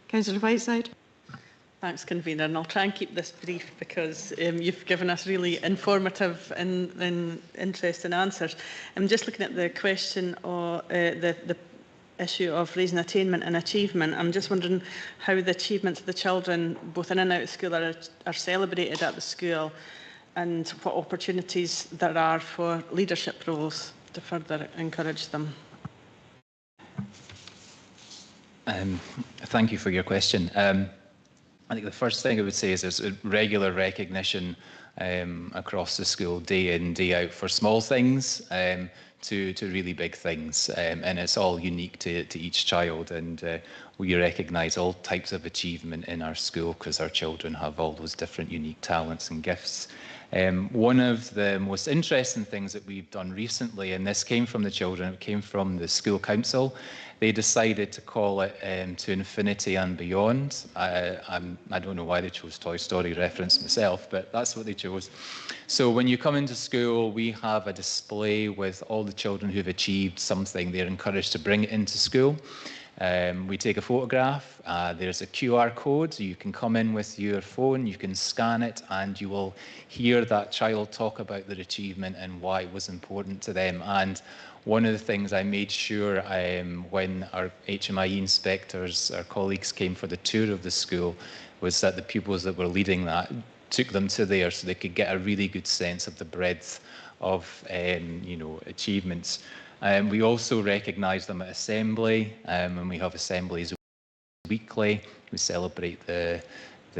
Councillor Whiteside. Thanks, Convener, and I'll try and keep this brief because you've given us really informative and interesting answers. I'm just looking at the question of the issue of raising attainment and achievement. I'm just wondering how the achievements of the children, both in and out of school, are celebrated at the school, and what opportunities there are for leadership roles to further encourage them. Thank you for your question. I think the first thing I would say is there's a regular recognition across the school, day in, day out, for small things to really big things, and it's all unique to each child, and we recognise all types of achievement in our school because our children have all those different unique talents and gifts. One of the most interesting things that we've done recently, and this came from the children, it came from the school council. They decided to call it To Infinity and Beyond. I don't know why they chose Toy Story reference myself, but that's what they chose. So when you come into school, we have a display with all the children who've achieved something. They're encouraged to bring it into school. We take a photograph, there's a QR code, so you can come in with your phone, you can scan it, and you will hear that child talk about their achievement and why it was important to them. And one of the things I made sure when our HMIE inspectors, our colleagues came for the tour of the school, was that the pupils that were leading that took them to there so they could get a really good sense of the breadth of achievements. We also recognise them at assembly, and we have assemblies weekly. We celebrate the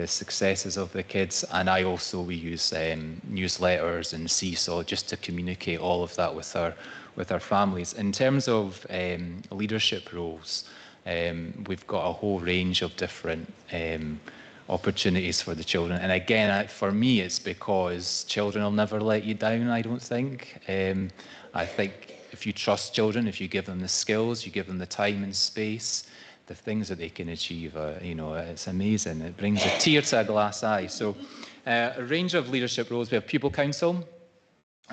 successes of the kids, and we use newsletters and Seesaw just to communicate all of that with our families. In terms of leadership roles, we've got a whole range of different opportunities for the children. And again, for me, it's because children will never let you down, I don't think. I think if you trust children, if you give them the skills, you give them the time and space, the things that they can achieve, it's amazing. It brings a tear to a glass eye. So a range of leadership roles. We have pupil council,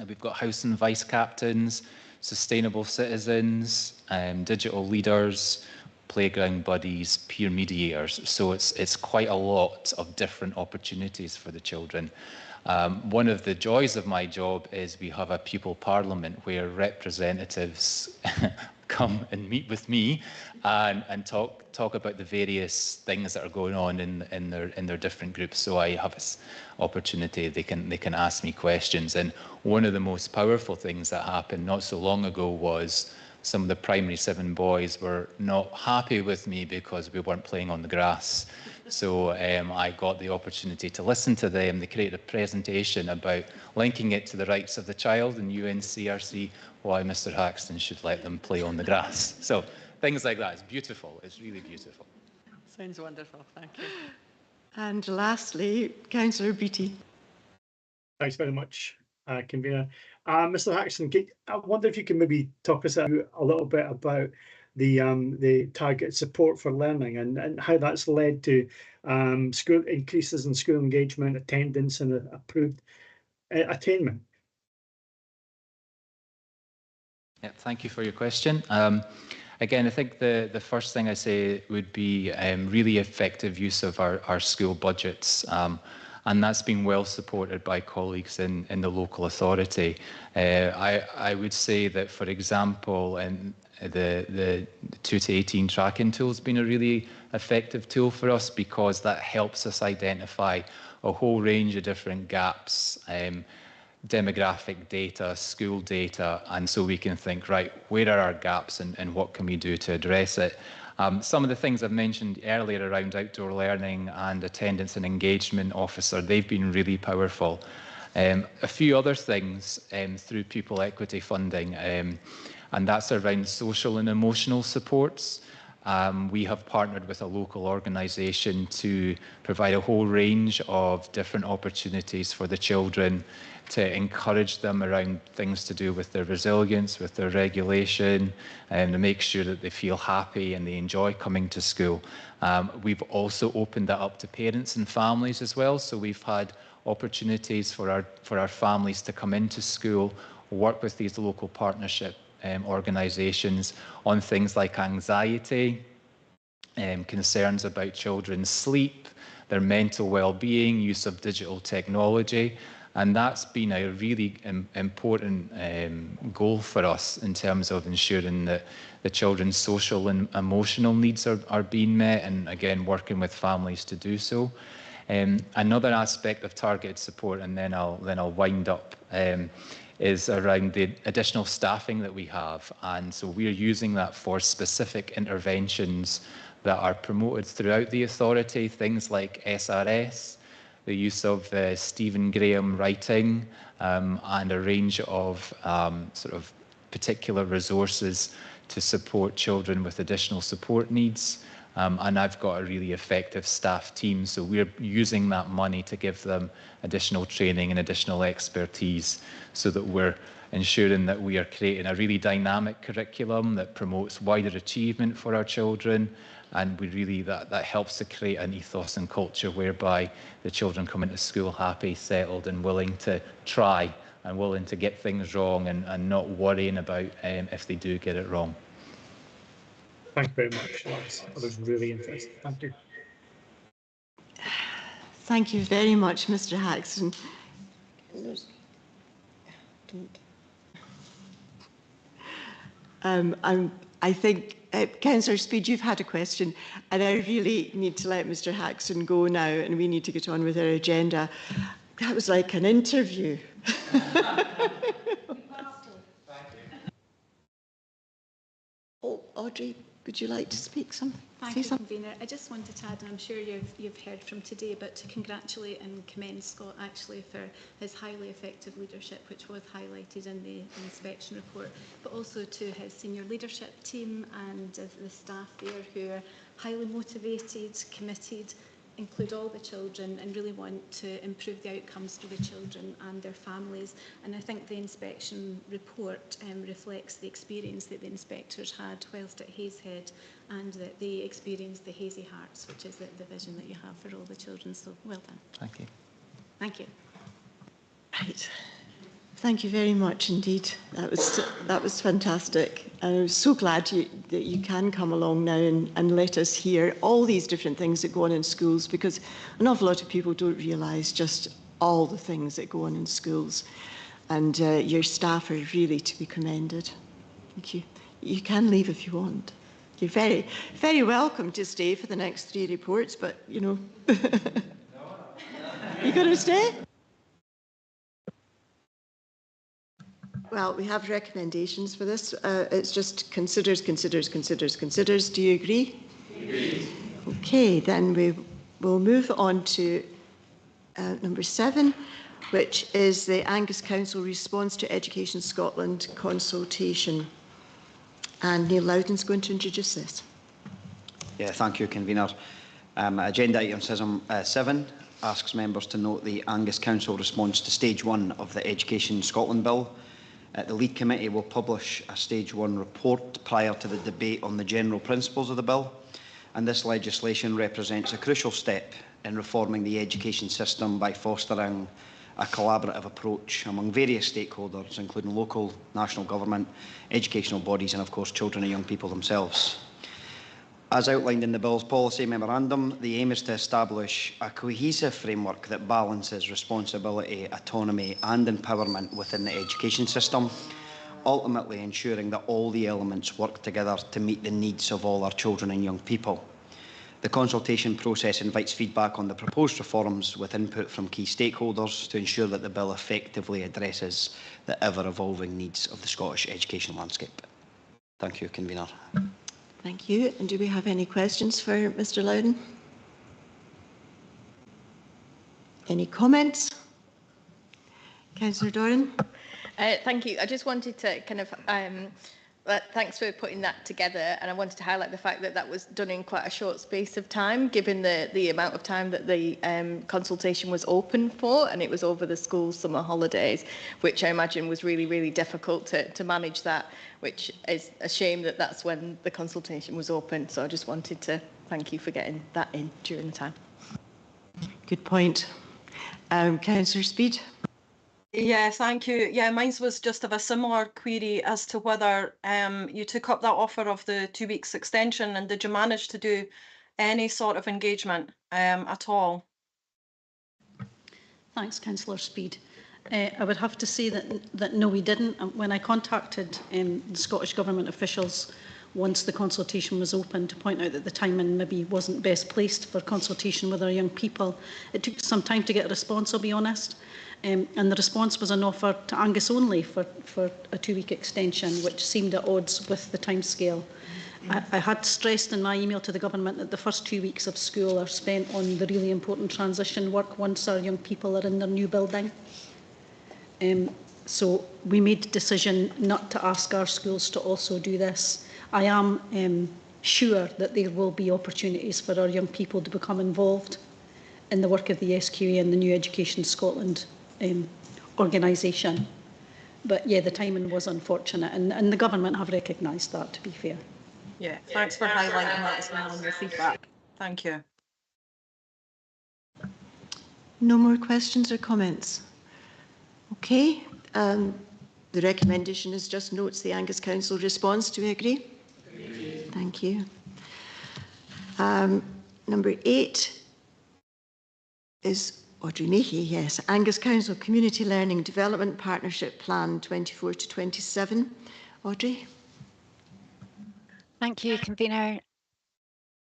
we've got house and vice captains, sustainable citizens, digital leaders, playground buddies, peer mediators. So it's quite a lot of different opportunities for the children. One of the joys of my job is we have a pupil parliament where representatives come and meet with me and talk about the various things that are going on in their different groups. So I have this opportunity, they can ask me questions. And one of the most powerful things that happened not so long ago was some of the primary 7 boys were not happy with me because we weren't playing on the grass. So I got the opportunity to listen to them. They created a presentation about linking it to the rights of the child and UNCRC, why Mr Haxton should let them play on the grass. So things like that. It's beautiful. It's really beautiful. Sounds wonderful. Thank you. And lastly, Councillor Beattie. Thanks very much, Convener. Mr Haxton, I wonder if you can maybe talk us a little bit about the target support for learning and how that's led to school increases in school engagement, attendance, and approved attainment. Yeah, thank you for your question. Again, I think the first thing I say would be really effective use of our school budgets. And that's been well supported by colleagues in the local authority. I would say that, for example, the 2 to 18 tracking tool has been a really effective tool for us because that helps us identify a whole range of different gaps, demographic data, school data, and so we can think, right, where are our gaps and what can we do to address it? Some of the things I've mentioned earlier around outdoor learning and attendance and engagement officer, they've been really powerful. A few other things through pupil equity funding, and that's around social and emotional supports. We have partnered with a local organisation to provide a whole range of different opportunities for the children to encourage them around things to do with their resilience, with their regulation, and to make sure that they feel happy and they enjoy coming to school. We've also opened that up to parents and families as well, so we've had opportunities for our families to come into school, work with these local partnership organisations on things like anxiety, concerns about children's sleep, their mental well-being, use of digital technology. And that's been a really important goal for us in terms of ensuring that the children's social and emotional needs are being met, and again, working with families to do so. Another aspect of targeted support, and then I'll wind up, is around the additional staffing that we have. And so we're using that for specific interventions that are promoted throughout the authority, things like SRS, the use of Stephen Graham writing, and a range of sort of particular resources to support children with additional support needs. And I've got a really effective staff team, so we're using that money to give them additional training and additional expertise so that we're ensuring that we are creating a really dynamic curriculum that promotes wider achievement for our children. And we really, that helps to create an ethos and culture whereby the children come into school happy, settled and willing to try and willing to get things wrong and not worrying about if they do get it wrong. Thank you very much. That was really interesting. Thank you. Thank you very much, Mr. Haxton. I think, Councillor Speed, you've had a question, and I really need to let Mr. Haxton go now, and we need to get on with our agenda. That was like an interview. Oh, Audrey, would you like to speak something? Thank you, Convener. I just wanted to add, and I'm sure you've heard from today, but to congratulate and commend Scott actually for his highly effective leadership, which was highlighted in the inspection report, but also to his senior leadership team and the staff there who are highly motivated, committed, include all the children and really want to improve the outcomes for the children and their families. And I think the inspection report reflects the experience that the inspectors had whilst at Hazlehead, and that they experienced the Hazy Hearts, which is the vision that you have for all the children. So well done. Thank you. Thank you. Right. Thank you very much indeed. That was fantastic. And I'm so glad that you can come along now and let us hear all these different things that go on in schools, because an awful lot of people don't realise just all the things that go on in schools. And your staff are really to be commended. Thank you. You can leave if you want. You're very, very welcome to stay for the next 3 reports, but, you know. You going to stay? Well, we have recommendations for this. It's just considers. Do you agree? Agree. Okay, then We'll move on to number 7, which is the Angus Council response to Education Scotland consultation. And Neil Loudon's going to introduce this. Yeah, thank you, Convener. Agenda item 7 asks members to note the Angus Council response to Stage 1 of the Education Scotland Bill. The Lead Committee will publish a Stage 1 report prior to the debate on the general principles of the bill, and this legislation represents a crucial step in reforming the education system by fostering a collaborative approach among various stakeholders, including local, national government, educational bodies and, of course, children and young people themselves. As outlined in the Bill's policy memorandum, the aim is to establish a cohesive framework that balances responsibility, autonomy and empowerment within the education system, ultimately ensuring that all the elements work together to meet the needs of all our children and young people. The consultation process invites feedback on the proposed reforms with input from key stakeholders to ensure that the bill effectively addresses the ever-evolving needs of the Scottish education landscape. Thank you, Convener. Thank you. And do we have any questions for Mr. Loudon? Any comments? Councillor Doran? Thank you. I just wanted to kind of thanks for putting that together, and I wanted to highlight the fact that that was done in quite a short space of time, given the amount of time that the consultation was open for, and it was over the school summer holidays, which I imagine was really, really difficult to manage that, which is a shame that that's when the consultation was open. So I just wanted to thank you for getting that in during the time. Good point. Councillor Speed? Yeah, thank you. Yeah, mine was just of a similar query as to whether you took up that offer of the 2 weeks extension, and did you manage to do any sort of engagement at all? Thanks, Councillor Speed. I would have to say that no, we didn't. When I contacted the Scottish Government officials once the consultation was open to point out that the timing maybe wasn't best placed for consultation with our young people, it took some time to get a response, I'll be honest. And the response was an offer to Angus only for a 2-week extension, which seemed at odds with the timescale. I had stressed in my email to the government that the first 2 weeks of school are spent on the really important transition work once our young people are in their new building. So we made the decision not to ask our schools to also do this. I am sure that there will be opportunities for our young people to become involved in the work of the SQA and the New Education Scotland organisation. But yeah, the timing was unfortunate, and the government have recognised that, to be fair. Yeah, thanks for highlighting that as well in your feedback. Thank you. No more questions or comments? Okay. The recommendation is just notes the Angus Council response. Do we agree? Agreed. Thank you. Number 8 is Audrey Meahy, yes. Angus Council Community Learning Development Partnership Plan 24 to 27. Audrey? Thank you, Convener.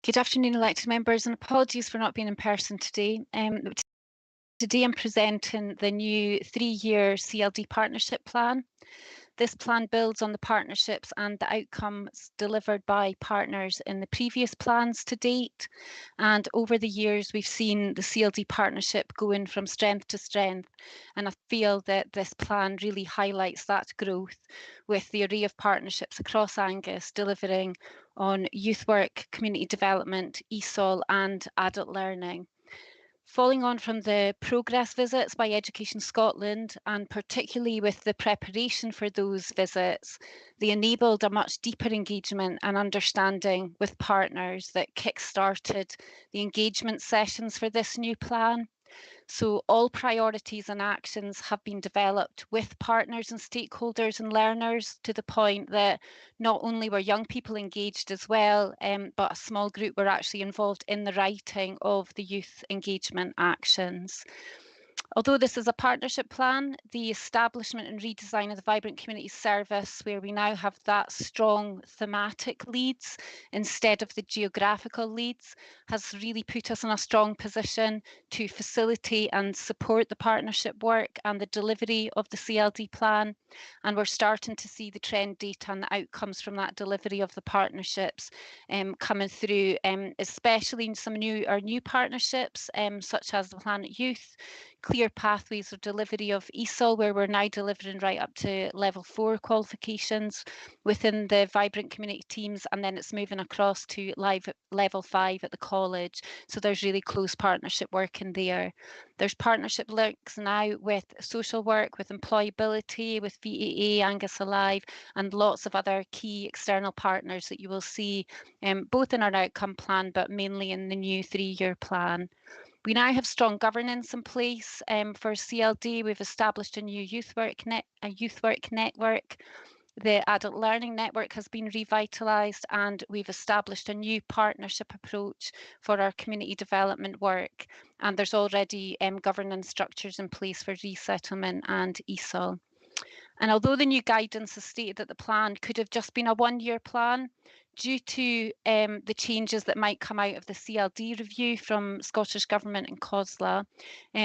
Good afternoon, elected members, and apologies for not being in person today. Today I'm presenting the new 3-year CLD partnership plan. This plan builds on the partnerships and the outcomes delivered by partners in the previous plans to date. And over the years, we've seen the CLD partnership going from strength to strength. And I feel that this plan really highlights that growth, with the array of partnerships across Angus delivering on youth work, community development, ESOL and adult learning. Following on from the progress visits by Education Scotland, and particularly with the preparation for those visits, they enabled a much deeper engagement and understanding with partners that kick-started the engagement sessions for this new plan. So all priorities and actions have been developed with partners and stakeholders and learners, to the point that not only were young people engaged as well, but a small group were actually involved in the writing of the youth engagement actions. Although this is a partnership plan, the establishment and redesign of the Vibrant Community Service, where we now have that strong thematic leads instead of the geographical leads, has really put us in a strong position to facilitate and support the partnership work and the delivery of the CLD plan. And we're starting to see the trend data and the outcomes from that delivery of the partnerships coming through, especially in some our new partnerships, such as the Planet Youth, clear pathways of delivery of ESOL, where we're now delivering right up to level 4 qualifications within the Vibrant Community teams, and then it's moving across to level 5 at the college. So there's really close partnership work in there. There's partnership links now with social work, with employability, with VAA, Angus Alive, and lots of other key external partners that you will see both in our outcome plan, but mainly in the new 3-year plan. We now have strong governance in place for CLD. We've established a new youth work network. The Adult Learning Network has been revitalised, and we've established a new partnership approach for our community development work. And there's already governance structures in place for resettlement and ESOL. And although the new guidance has stated that the plan could have just been a 1-year plan, due to the changes that might come out of the CLD review from Scottish Government and COSLA.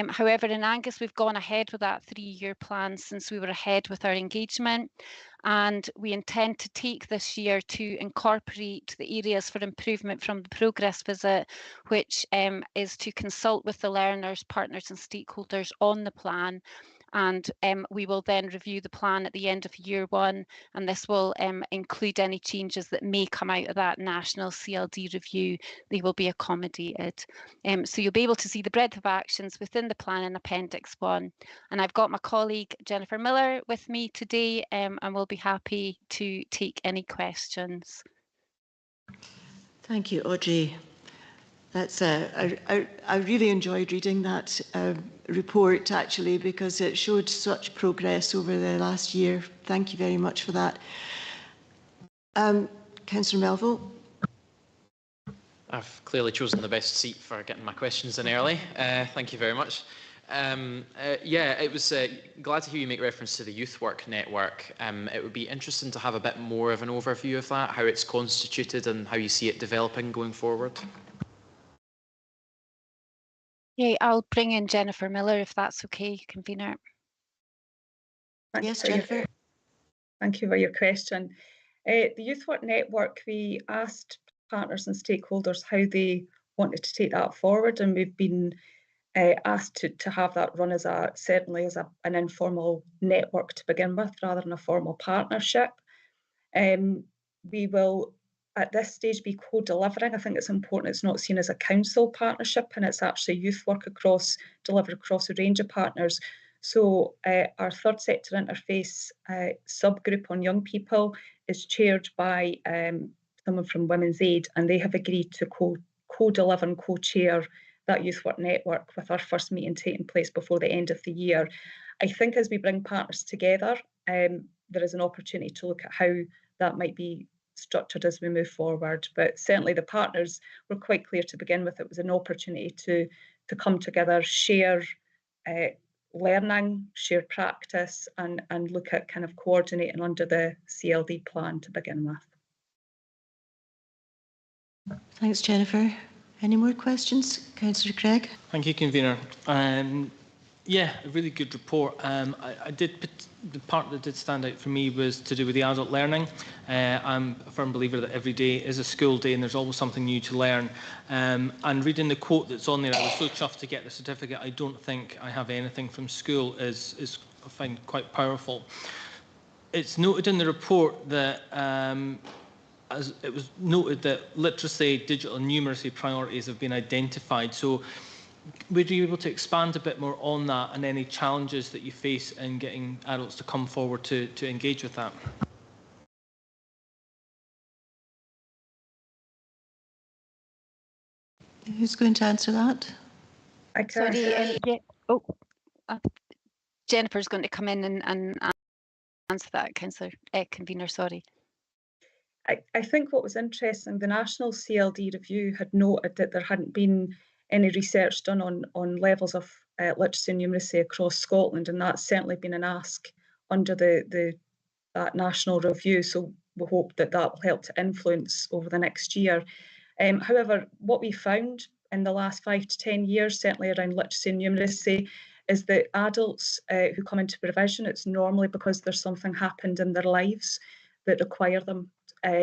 However, in Angus, we've gone ahead with that 3-year plan since we were ahead with our engagement. And we intend to take this year to incorporate the areas for improvement from the progress visit, which is to consult with the learners, partners and stakeholders on the plan. And we will then review the plan at the end of year 1, and this will include any changes that may come out of that national CLD review. They will be accommodated. So you'll be able to see the breadth of actions within the plan in Appendix 1. And I've got my colleague Jennifer Miller with me today, and we'll be happy to take any questions. Thank you, Audrey. That's I really enjoyed reading that report, actually, because it showed such progress over the last year. Thank you very much for that. Councillor Melville. I've clearly chosen the best seat for getting my questions in early. Thank you very much. Yeah, it was glad to hear you make reference to the Youth Work Network. It would be interesting to have a bit more of an overview of that, how it's constituted and how you see it developing going forward. Yeah, I'll bring in Jennifer Miller if that's okay, convener. Yes, Jennifer. Thank you for your question. The Youth Work Network, we asked partners and stakeholders how they wanted to take that forward, and we've been asked to have that run as certainly as an informal network to begin with, rather than a formal partnership. We will at this stage be co-delivering. I think it's important it's not seen as a council partnership, and it's actually youth work delivered across a range of partners. So our third sector interface subgroup on young people is chaired by someone from Women's Aid, and they have agreed to co-deliver and co-chair that youth work network, with our first meeting taking place before the end of the year. I think as we bring partners together, there is an opportunity to look at how that might be structured as we move forward. But certainly the partners were quite clear to begin with. It was an opportunity to come together, share learning, share practice, and look at kind of coordinating under the CLD plan to begin with. Thanks, Jennifer. Any more questions? Councillor Craig. Thank you, convener. Yeah, a really good report. The part that did stand out for me was to do with the adult learning. I'm a firm believer that every day is a school day and there's always something new to learn. And reading the quote that's on there, I was so chuffed to get the certificate. I don't think I have anything from school is I find quite powerful. It's noted in the report that as it was noted that literacy, digital and numeracy priorities have been identified. So would you be able to expand a bit more on that and any challenges that you face in getting adults to come forward to engage with that? Who's going to answer that? Jennifer's going to come in and answer that, Councillor Convener, sorry. I think what was interesting, the National CLD Review had noted that there hadn't been any research done on levels of literacy and numeracy across Scotland, and that's certainly been an ask under that national review. So we hope that that will help to influence over the next year. However, what we found in the last 5 to 10 years, certainly around literacy and numeracy, is that adults who come into provision, it's normally because there's something happened in their lives that require them.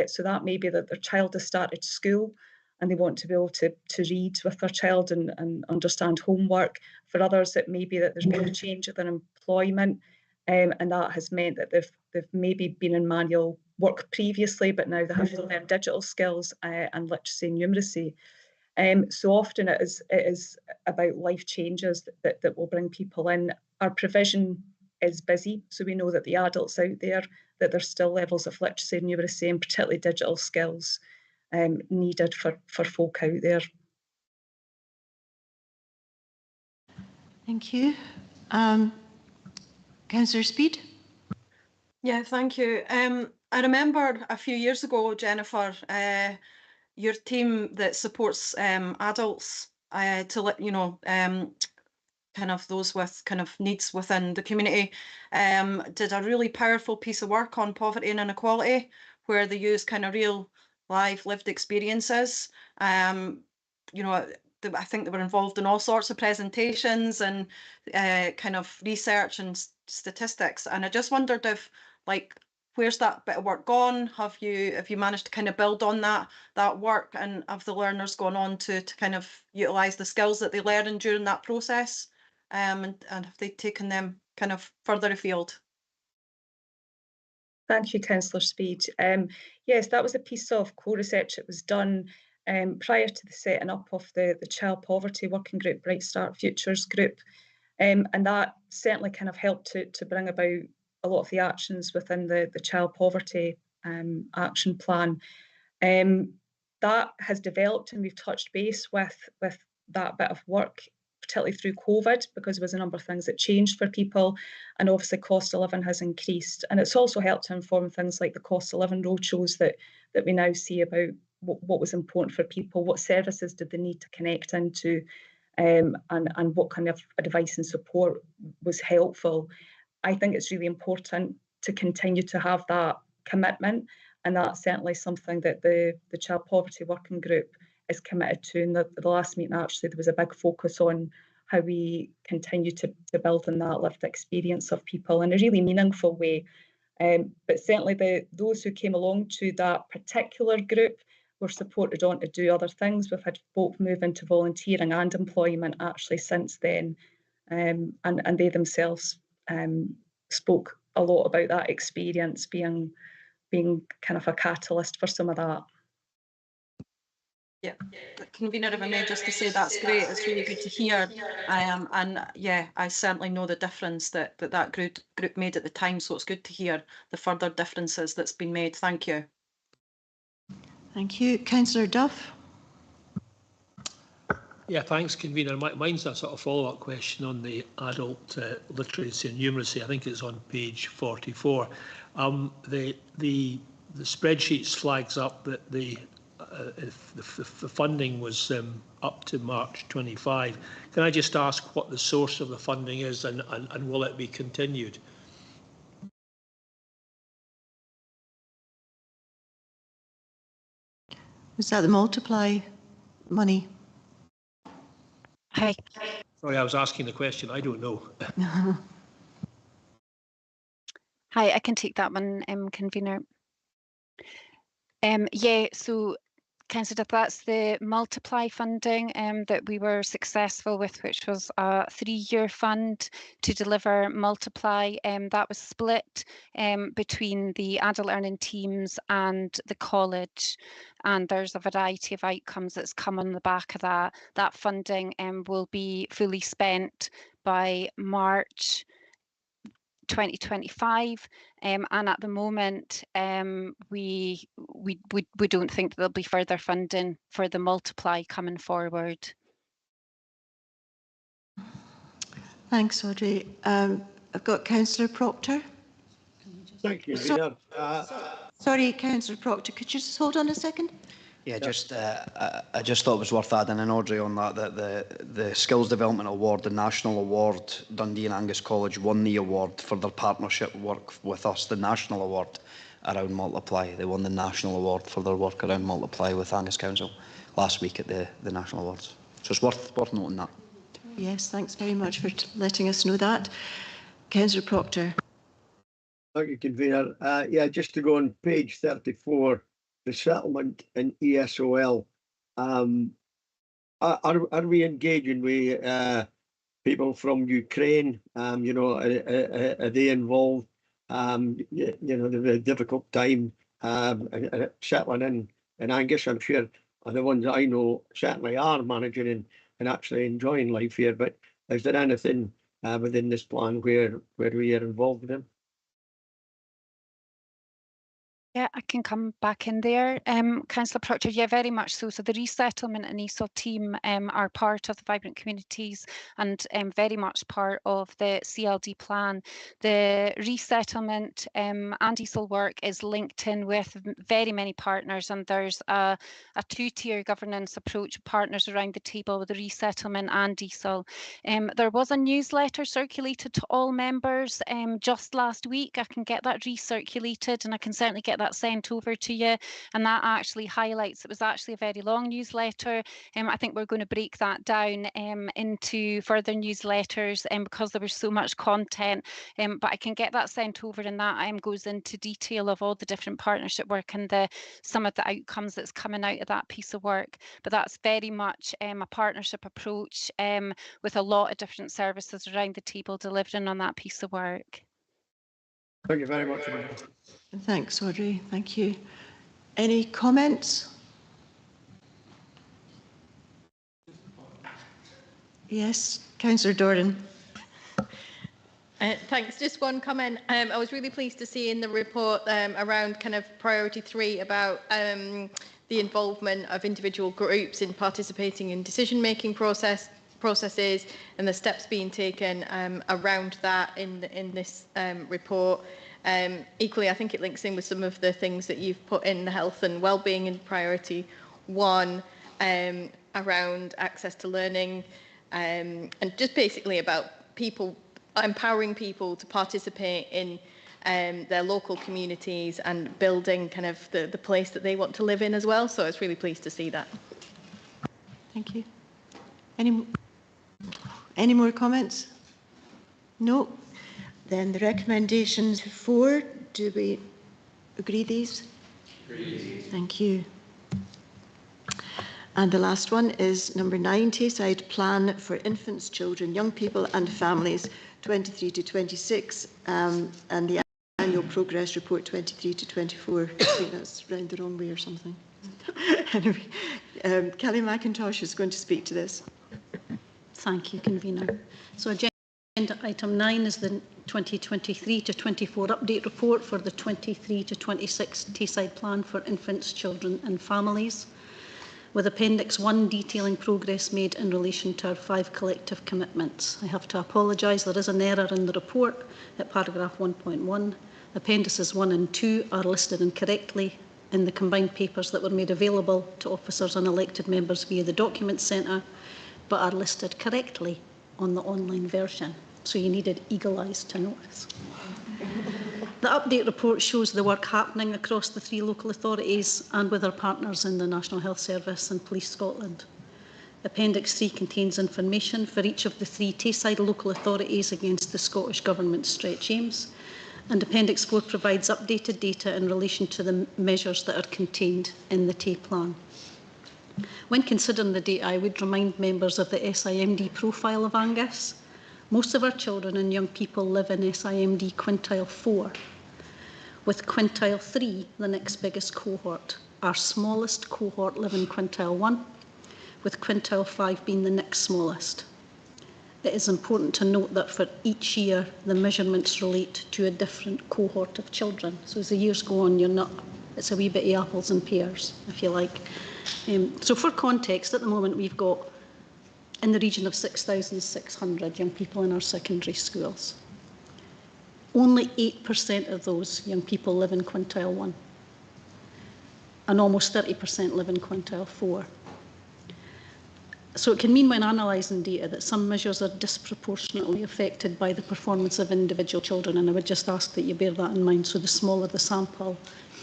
So that may be that their child has started school and they want to be able to read with their child and understand homework. For others, it may be that there's been a change in their employment, and that has meant that they've maybe been in manual work previously, but now they have to learn digital skills and literacy and numeracy. So often it is about life changes that will bring people in. Our provision is busy, so we know that the adults out there, that there's still levels of literacy and numeracy and particularly digital skills needed for folk out there. Thank you. Councillor Speed. Yeah, thank you. I remember a few years ago, Jennifer, your team that supports adults to let you know kind of those with kind of needs within the community did a really powerful piece of work on poverty and inequality, where they used kind of real live lived experiences. You know, I think they were involved in all sorts of presentations and kind of research and statistics, and I just wondered if, like, where's that bit of work gone? Have you managed to kind of build on that work, and have the learners gone on to kind of utilise the skills that they learned during that process, and have they taken them kind of further afield? Thank you, Councillor Speed. Yes, that was a piece of co-research that was done prior to the setting up of the Child Poverty Working Group, Bright Start Futures Group, and that certainly kind of helped to bring about a lot of the actions within the Child Poverty Action Plan. That has developed, and we've touched base with that bit of work, particularly through COVID, because there was a number of things that changed for people, and obviously cost of living has increased. And it's also helped to inform things like the cost of living roadshows that we now see about what was important for people, what services did they need to connect into, and what kind of advice and support was helpful. I think it's really important to continue to have that commitment, and that's certainly something that the Child Poverty Working Group is committed to. In the last meeting, actually, there was a big focus on how we continue to build on that lived experience of people in a really meaningful way. But certainly those who came along to that particular group were supported on to do other things. We've had folk move into volunteering and employment actually since then, and they themselves spoke a lot about that experience being kind of a catalyst for some of that. Yeah, convener, if I may, just to say that's great. It's really good to hear, and yeah, I certainly know the difference that group made at the time. So it's good to hear the further differences that's been made. Thank you. Thank you, Councillor Duff. Yeah, thanks, convener. Mine's a sort of follow-up question on the adult literacy and numeracy. I think it's on page 44. The spreadsheet flags up that the funding was up to March 25. Can I just ask what the source of the funding is, and will it be continued? Was that the multiply money? Hi. Sorry, I was asking the question. I don't know. Hi, I can take that one, convener. Yeah, so Councillor, that's the multiply funding that we were successful with, which was a 3-year fund to deliver multiply. That was split between the adult learning teams and the college, and there's a variety of outcomes that's come on the back of that. That funding will be fully spent by March 2025, and at the moment we don't think that there'll be further funding for the multiply coming forward. Thanks, Audrey. I've got Councillor Proctor. Thank you. Sorry, Councillor Proctor, could you just hold on a second? Yeah, I just thought it was worth adding an Audrey on that, the Skills Development Award, the National Award, Dundee and Angus College won the award for their partnership work with us, the National Award around Multiply. They won the National Award for their work around Multiply with Angus Council last week at the National Awards. So it's worth noting that. Yes, thanks very much for letting us know that. Councillor Proctor. Thank you, Convener. Yeah, just to go on page 34, the settlement in ESOL. Are we engaging with people from Ukraine? You know, are they involved? You know, they've a difficult time settling in Angus. I'm sure the ones I know certainly are managing and actually enjoying life here. But is there anything within this plan where we are involved with them? Yeah, I can come back in there. Councillor Proctor, yeah, very much so. So the resettlement and ESOL team are part of the Vibrant Communities and very much part of the CLD plan. The resettlement and ESOL work is linked in with very many partners, and there's a two-tier governance approach, partners around the table with the resettlement and ESOL. There was a newsletter circulated to all members just last week. I can get that recirculated and I can certainly get that sent over to you, and that actually highlights, it was actually a very long newsletter. I think we're going to break that down into further newsletters because there was so much content, but I can get that sent over, and that goes into detail of all the different partnership work and some of the outcomes that's coming out of that piece of work. But that's very much a partnership approach with a lot of different services around the table delivering on that piece of work. Thank you very much. Thanks, Audrey. Thank you. Any comments? Yes, Councillor Doran. Thanks. Just one comment. I was really pleased to see in the report around kind of priority 3 about the involvement of individual groups in participating in decision-making processes and the steps being taken around that in this report. Equally, I think it links in with some of the things that you've put in the health and wellbeing in priority 1 around access to learning and just basically about people, empowering people to participate in their local communities and building kind of the place that they want to live in as well. So I was really pleased to see that. Thank you. Any more comments? No. Then the recommendations 4, do we agree these? Agree. Thank you. And the last one is number 9, Tayside Plan for Infants, Children, Young People and Families 23 to 26 and the Annual Progress Report 23 to 24. I think that's round the wrong way or something. Anyway, Kelly McIntosh is going to speak to this. Thank you, Convener. So agenda item 9 is the 2023 to 24 update report for the 23 to 26 Tayside Plan for Infants, Children and Families, with Appendix 1 detailing progress made in relation to our 5 collective commitments. I have to apologise, there is an error in the report at paragraph 1.1. Appendices 1 and 2 are listed incorrectly in the combined papers that were made available to officers and elected members via the Document Centre, but are listed correctly on the online version. So you needed eagle eyes to notice. The update report shows the work happening across the 3 local authorities and with our partners in the National Health Service and Police Scotland. Appendix 3 contains information for each of the 3 Tayside local authorities against the Scottish Government's stretch aims, and Appendix 4 provides updated data in relation to the measures that are contained in the Tay Plan. When considering the data, I would remind members of the SIMD profile of Angus. Most of our children and young people live in SIMD quintile 4, with quintile 3 the next biggest cohort. Our smallest cohort live in quintile 1, with quintile 5 being the next smallest. It is important to note that for each year, the measurements relate to a different cohort of children. So as the years go on, it's a wee bit of apples and pears, if you like. So for context, at the moment we've got in the region of 6,600 young people in our secondary schools. Only 8% of those young people live in quintile 1. and almost 30% live in quintile 4. So it can mean when analysing data that some measures are disproportionately affected by the performance of individual children, and I would just ask that you bear that in mind. So the smaller the sample,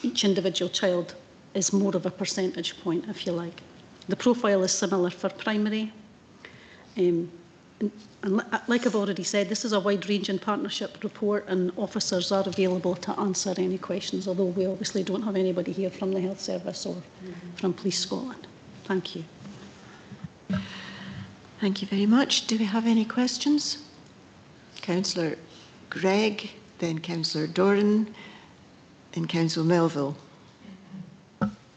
each individual child is more of a percentage point, if you like. The profile is similar for primary. And like I've already said, this is a wide-ranging partnership report, and officers are available to answer any questions, although we obviously don't have anybody here from the Health Service or from Police Scotland. Thank you. Thank you very much. Do we have any questions? Councillor Gregg, then Councillor Doran, and Councillor Melville.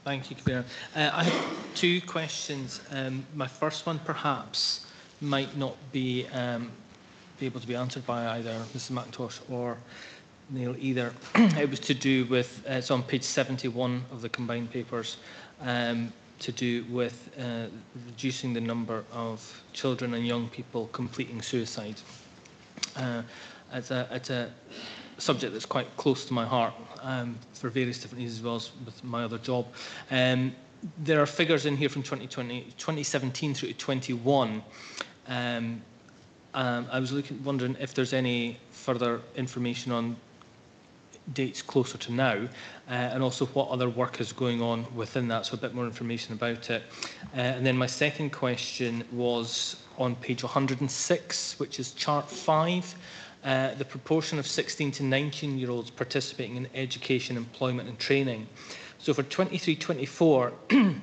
Thank you, Convener. I have two questions. My first one perhaps might not be able to be answered by either Mrs McIntosh or Neil either. It was to do with, it's on page 71 of the combined papers, to do with reducing the number of children and young people completing suicide. It's a subject that's quite close to my heart for various different reasons, as well as with my other job. There are figures in here from 2017 through to 21. I was wondering if there's any further information on dates closer to now, and also what other work is going on within that, so a bit more information about it. And then my second question was on page 106, which is chart 5, the proportion of 16 to 19-year-olds participating in education, employment and training. So for 23-24,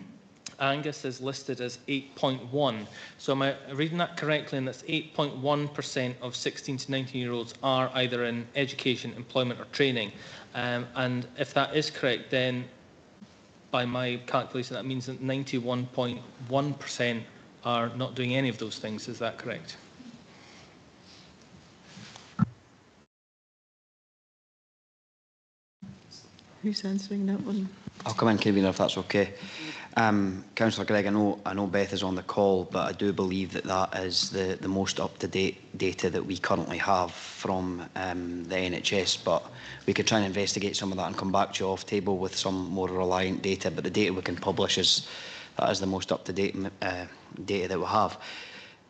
Angus is listed as 8.1. So am I reading that correctly? And that's 8.1% of 16 to 19-year-olds are either in education, employment or training. And if that is correct, then by my calculation, that means that 91.1% are not doing any of those things. Is that correct? Who's answering that one? I'll come in, Convener, if that's okay. Councillor Gregg, I know Beth is on the call, but I do believe that that is the most up-to-date data that we currently have from the NHS, but we could try and investigate some of that and come back to you off table with some more reliant data, but the data we can publish is the most up-to-date data that we have.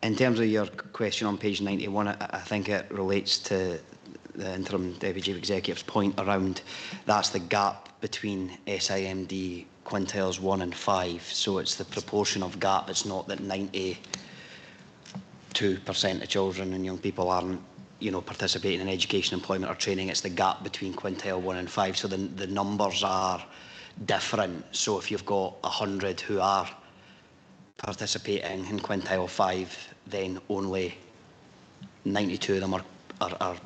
In terms of your question on page 91, I think it relates to the Interim Deputy Chief Executive's point around that's the gap between SIMD quintiles 1 and 5. So it's the proportion of gap. It's not that 92% of children and young people aren't, participating in education, employment or training. It's the gap between quintile 1 and 5. So the numbers are different. So if you've got 100 who are participating in quintile 5, then only 92 of them are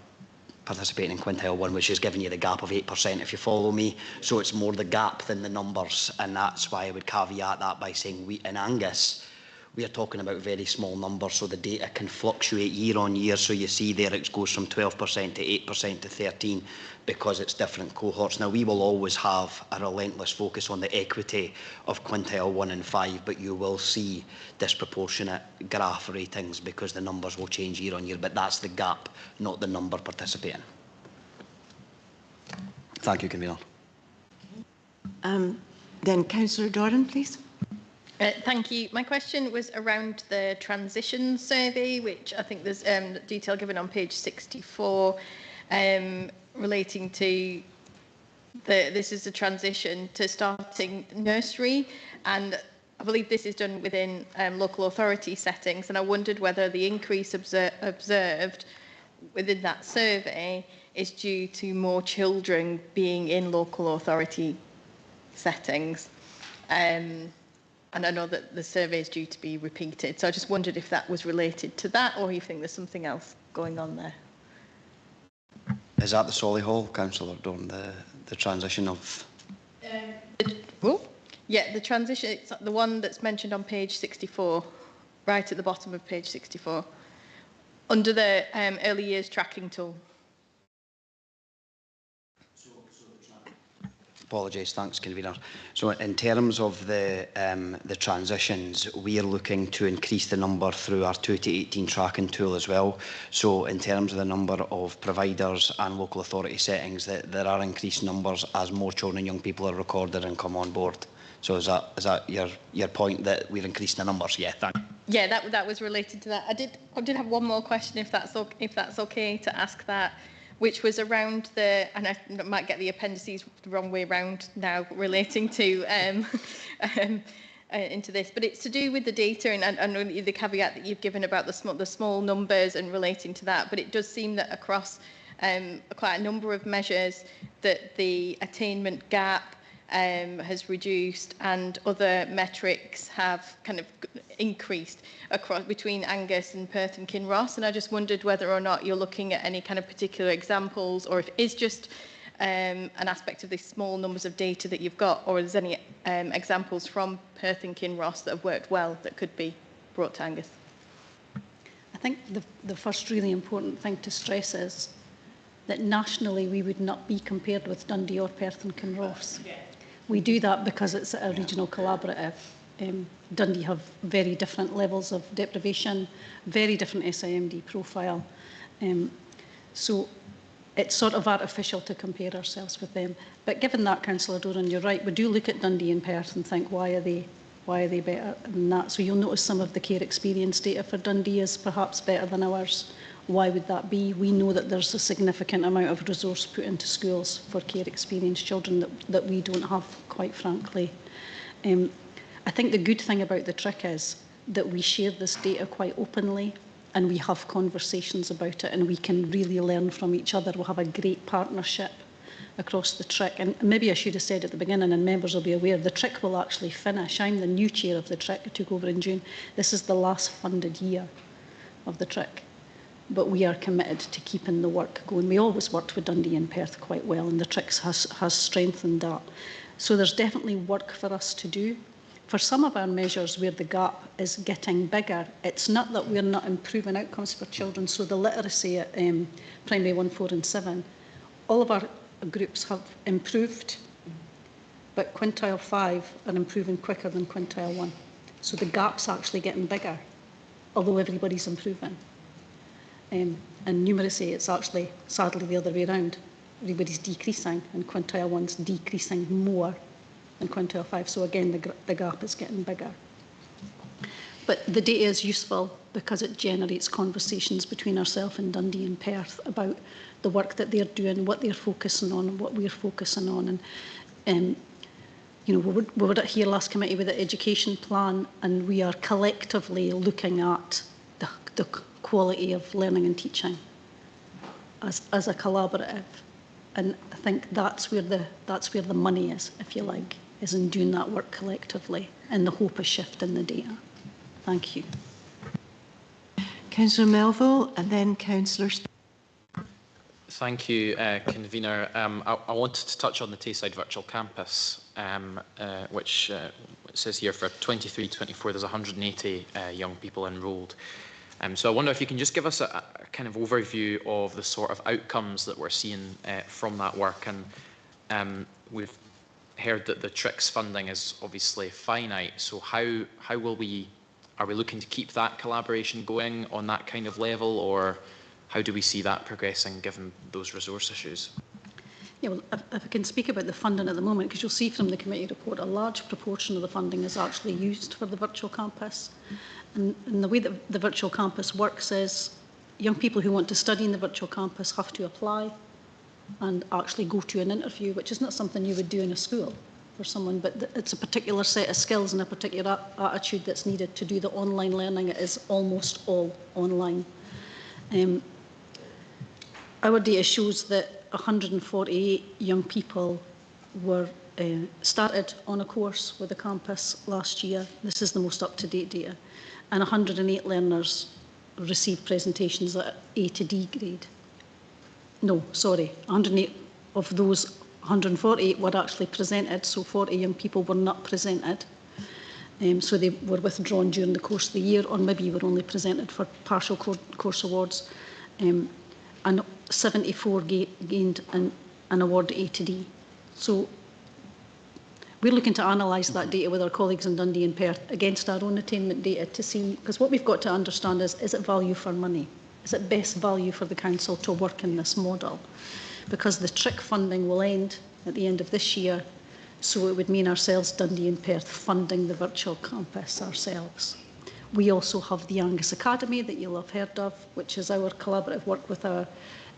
participating in quintile 1, which is giving you the gap of 8%, if you follow me. So it's more the gap than the numbers, and that's why I would caveat that by saying in Angus, we are talking about very small numbers, so the data can fluctuate year on year. So you see there it goes from 12% to 8% to 13% because it's different cohorts. Now, we will always have a relentless focus on the equity of quintile 1 and 5, but you will see disproportionate graph ratings because the numbers will change year on year, but that's the gap, not the number participating. Thank you, Convener. Then Councillor Doran, please. Thank you. My question was around the transition survey, which I think there's detail given on page 64 relating to this is a transition to starting nursery, and I believe this is done within local authority settings, and I wondered whether the increase observed within that survey is due to more children being in local authority settings. And I know that the survey is due to be repeated, so I just wondered if that was related to that, or you think there's something else going on there. Is that the Solihull, Councillor Dorn, the transition of? Yeah, the transition, it's the one that's mentioned on page 64, right at the bottom of page 64, under the early years tracking tool. Apologies, thanks, Convener. So in terms of the transitions, we are looking to increase the number through our 2 to 18 tracking tool as well. So in terms of the number of providers and local authority settings, there are increased numbers as more children and young people are recorded and come on board. So is that your point that we're increasing the numbers? Yeah, thank you. Yeah, that was related to that. I did have one more question, if that's okay to ask that, which was around and I might get the appendices the wrong way round now relating to into this, but it's to do with the data and the caveat that you've given about the small numbers and relating to that. But it does seem that across quite a number of measures that the attainment gap has reduced and other metrics have kind of increased across between Angus and Perth and Kinross. And I just wondered whether or not you're looking at any kind of particular examples, or if it is just an aspect of the small numbers of data that you've got, or is there any examples from Perth and Kinross that have worked well that could be brought to Angus? I think the first really important thing to stress is that nationally we would not be compared with Dundee or Perth and Kinross. We do that because it's a regional collaborative. Dundee have very different levels of deprivation, very different SIMD profile. So it's sort of artificial to compare ourselves with them. But given that, Councillor Doran, you're right, we do look at Dundee and Perth and think, why are they better than that? So you'll notice some of the care experience data for Dundee is perhaps better than ours. Why would that be? We know that there's a significant amount of resource put into schools for care experienced children that we don't have, quite frankly. I think the good thing about the trick is that we share this data quite openly and we have conversations about it and we can really learn from each other. We'll have a great partnership across the trick. And maybe I should have said at the beginning, and members will be aware, the trick will actually finish. I'm the new chair of the trick. I took over in June. This is the last funded year of the trick. But we are committed to keeping the work going. We always worked with Dundee and Perth quite well, and the tricks has strengthened that. So there's definitely work for us to do. For some of our measures where the gap is getting bigger, it's not that we're not improving outcomes for children. So the literacy at primary 1, 4 and 7, all of our groups have improved, but quintile 5 are improving quicker than quintile 1. So the gap's actually getting bigger, although everybody's improving. And numeracy, it's actually sadly the other way around. Everybody's decreasing and quintile 1's decreasing more than quintile 5. So again, the gap is getting bigger. But the data is useful because it generates conversations between ourselves and Dundee and Perth about the work that they're doing, what they're focusing on, and what we're focusing on. And you know, we were at here last committee with the education plan, and we are collectively looking at the quality of learning and teaching as a collaborative. And I think that's where the money is, if you like, is in doing that work collectively, and the hope is shifting the data. Thank you. Councillor Melville and then Councillor. Thank you, Convener. I wanted to touch on the Tayside Virtual Campus, which it says here for 23-24 there's 180 young people enrolled. So I wonder if you can just give us a kind of overview of the sort of outcomes that we're seeing from that work. And we've heard that the TRICS funding is obviously finite. So how are we looking to keep that collaboration going on that kind of level, or how do we see that progressing given those resource issues? Yeah, well, if I can speak about the funding at the moment, because you'll see from the committee report, a large proportion of the funding is actually used for the virtual campus. And the way that the virtual campus works is young people who want to study in the virtual campus have to apply and actually go to an interview, which is not something you would do in a school for someone, but it's a particular set of skills and a particular attitude that's needed to do the online learning. It is almost all online. Our data shows that 148 young people were started on a course with the campus last year. This is the most up-to-date data. And 108 learners received presentations at A to D grade. No, sorry, 108 of those 148 were actually presented, so 40 young people were not presented. So they were withdrawn during the course of the year, or maybe were only presented for partial course awards. And 74 gained an award A to D. So we're looking to analyse that data with our colleagues in Dundee and Perth against our own attainment data to see, because what we've got to understand is it value for money? Is it best value for the council to work in this model? Because the TRIC funding will end at the end of this year. So it would mean ourselves, Dundee and Perth, funding the virtual campus ourselves. We also have the Angus Academy that you'll have heard of, which is our collaborative work with our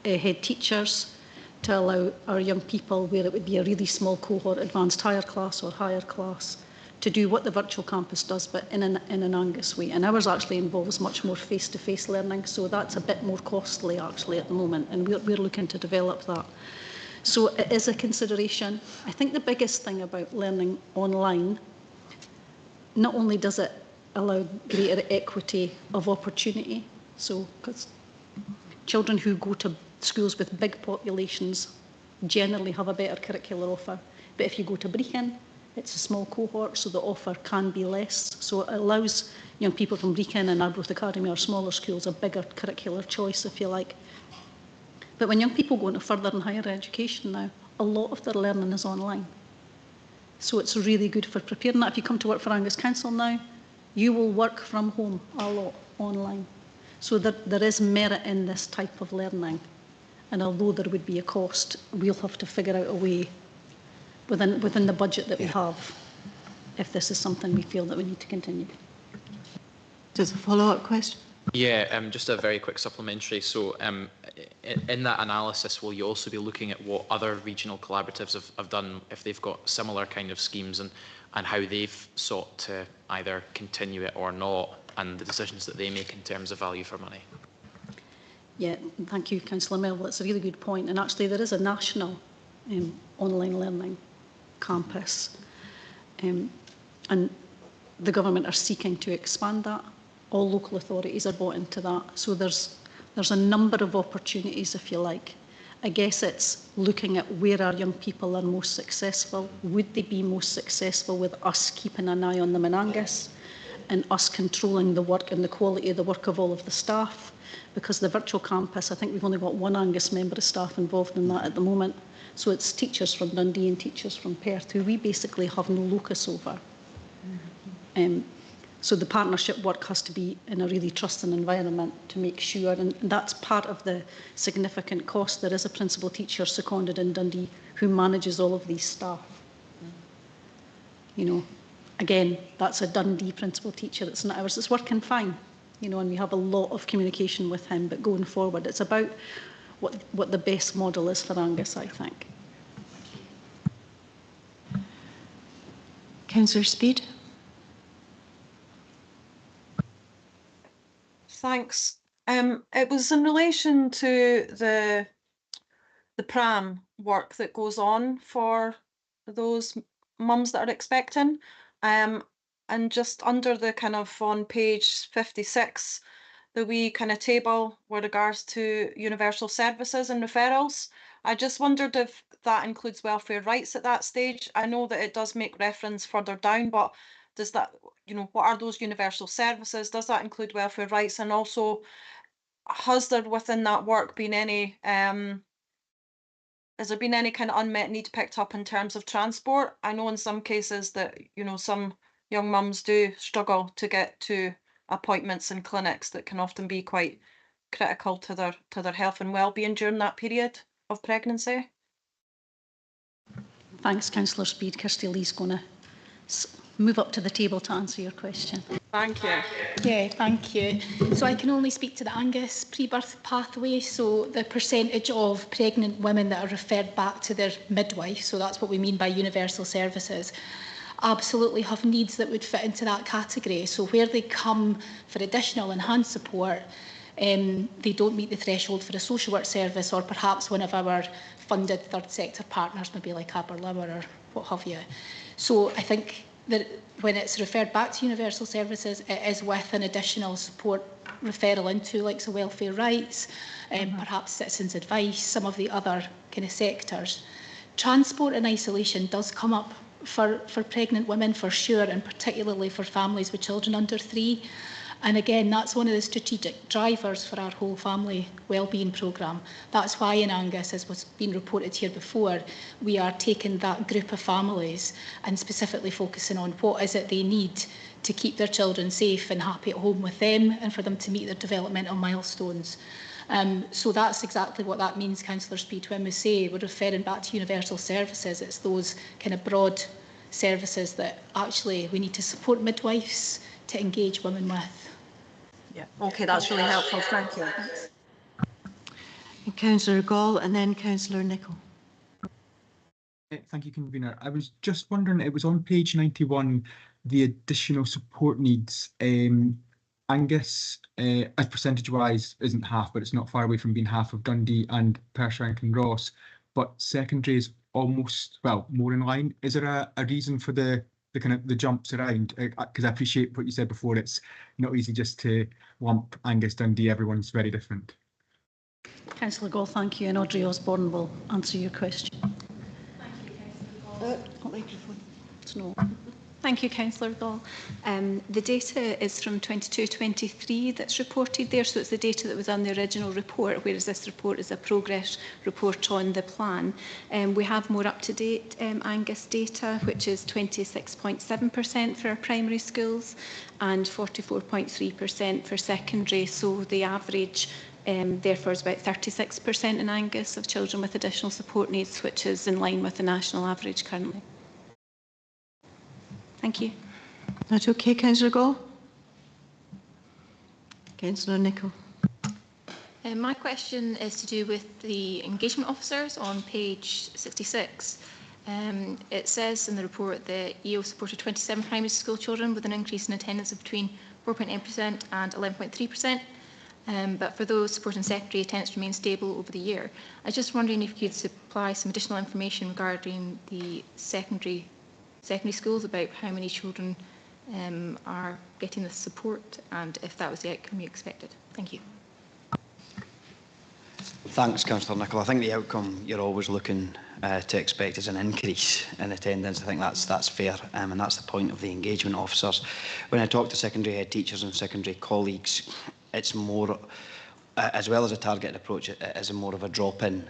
head teachers to allow our young people, where it would be a really small cohort, advanced higher class or higher class, to do what the virtual campus does, but in an Angus way. And ours actually involves much more face-to-face learning, so that's a bit more costly actually at the moment, and we're looking to develop that. So it is a consideration. I think the biggest thing about learning online, not only does it allow greater equity of opportunity, so because children who go to schools with big populations generally have a better curricular offer, but if you go to Brechin, it's a small cohort, so the offer can be less. So it allows young people from Brechin and Arbroath Academy or smaller schools a bigger curricular choice, if you like. But when young people go into further and higher education now, a lot of their learning is online. So it's really good for preparing that. If you come to work for Angus Council now, you will work from home a lot online. So there is merit in this type of learning. And although there would be a cost, we'll have to figure out a way within the budget that we have, if this is something we feel that we need to continue. Does a follow-up question? Yeah, just a very quick supplementary. So in that analysis, will you also be looking at what other regional collaboratives have done, if they've got similar kind of schemes, and how they've sought to either continue it or not, and the decisions that they make in terms of value for money? Yeah, thank you, Councillor Melville. It's a really good point. And actually, there is a national online learning campus. And the government are seeking to expand that. All local authorities are bought into that. So there's a number of opportunities, if you like. I guess it's looking at where our young people are most successful. Would they be most successful with us keeping an eye on them in Angus and us controlling the work and the quality of the work of all of the staff? Because the virtual campus, I think we've only got one Angus member of staff involved in that at the moment. So it's teachers from Dundee and teachers from Perth who we basically have no locus over. So the partnership work has to be in a really trusting environment to make sure, and that's part of the significant cost. There is a principal teacher seconded in Dundee who manages all of these staff. You know, again, that's a Dundee principal teacher. It's not ours. It's working fine, you know, and we have a lot of communication with him. But going forward, it's about what the best model is for Angus, I think. Councillor Speed. Thanks. It was in relation to the PRAM work that goes on for those mums that are expecting. And just under the kind of on page 56, the wee kind of table with regards to universal services and referrals. I just wondered if that includes welfare rights at that stage. I know that it does make reference further down, but does that, you know, what are those universal services? Does that include welfare rights? And also, has there within that work been any, has there been any kind of unmet need picked up in terms of transport? I know in some cases that, you know, some young mums do struggle to get to appointments in clinics that can often be quite critical to their health and well-being during that period of pregnancy. Thanks, Councillor Speed. Kirsty Lee's going to move up to the table to answer your question. Thank you. Yeah, thank you. So I can only speak to the Angus pre-birth pathway. So the percentage of pregnant women that are referred back to their midwife, so that's what we mean by universal services, absolutely have needs that would fit into that category. So where they come for additional enhanced support, they don't meet the threshold for a social work service, or perhaps one of our funded third sector partners, maybe like Aberlour or what have you. So I think that when it's referred back to universal services, it is with an additional support referral into like so welfare rights, perhaps citizens' advice, some of the other kind of sectors. Transport and isolation does come up for pregnant women for sure, and particularly for families with children under 3. And again, that's one of the strategic drivers for our whole family wellbeing programme. That's why in Angus, as was been reported here before, we are taking that group of families and specifically focusing on what is it they need to keep their children safe and happy at home with them, and for them to meet their developmental milestones. So that's exactly what that means, Councillor Speed. When we say we're referring back to universal services, it's those kind of broad services that actually we need to support midwives to engage women with. Yeah, okay, that's really helpful. Thank you. Councillor Gall and then Councillor Nicholl. Thank you, Convener. I was just wondering, it was on page 91, the additional support needs. Angus, as percentage-wise, isn't half, but it's not far away from being half of Dundee and Pershank and Ross. But secondary is almost, well, more in line. Is there a reason for the kind of the jumps around? Because I appreciate what you said before. It's not easy just to lump Angus, Dundee. Everyone's very different. Councillor Gall, thank you, and Audrey Osborne will answer your question. Microphone. No. Thank you, Councillor Gall. The data is from 22-23 that's reported there, so it's the data that was on the original report, whereas this report is a progress report on the plan. We have more up-to-date Angus data, which is 26.7% for our primary schools and 44.3% for secondary, so the average therefore is about 36% in Angus of children with additional support needs, which is in line with the national average currently. Thank you. That's okay, Councillor Gall. Councillor Nicholl. My question is to do with the engagement officers on page 66. It says in the report that EO supported 27 primary school children with an increase in attendance of between 4.8% and 11.3%. But for those supporting secondary, attendance remains stable over the year. I was just wondering if you could supply some additional information regarding the secondary schools about how many children are getting this support and if that was the outcome you expected. Thank you. Thanks, Councillor Nicholl. I think the outcome you're always looking to expect is an increase in attendance. I think that's fair, and that's the point of the engagement officers. When I talk to secondary head teachers and secondary colleagues, it's more, as well as a targeted approach, it is more of a drop-in,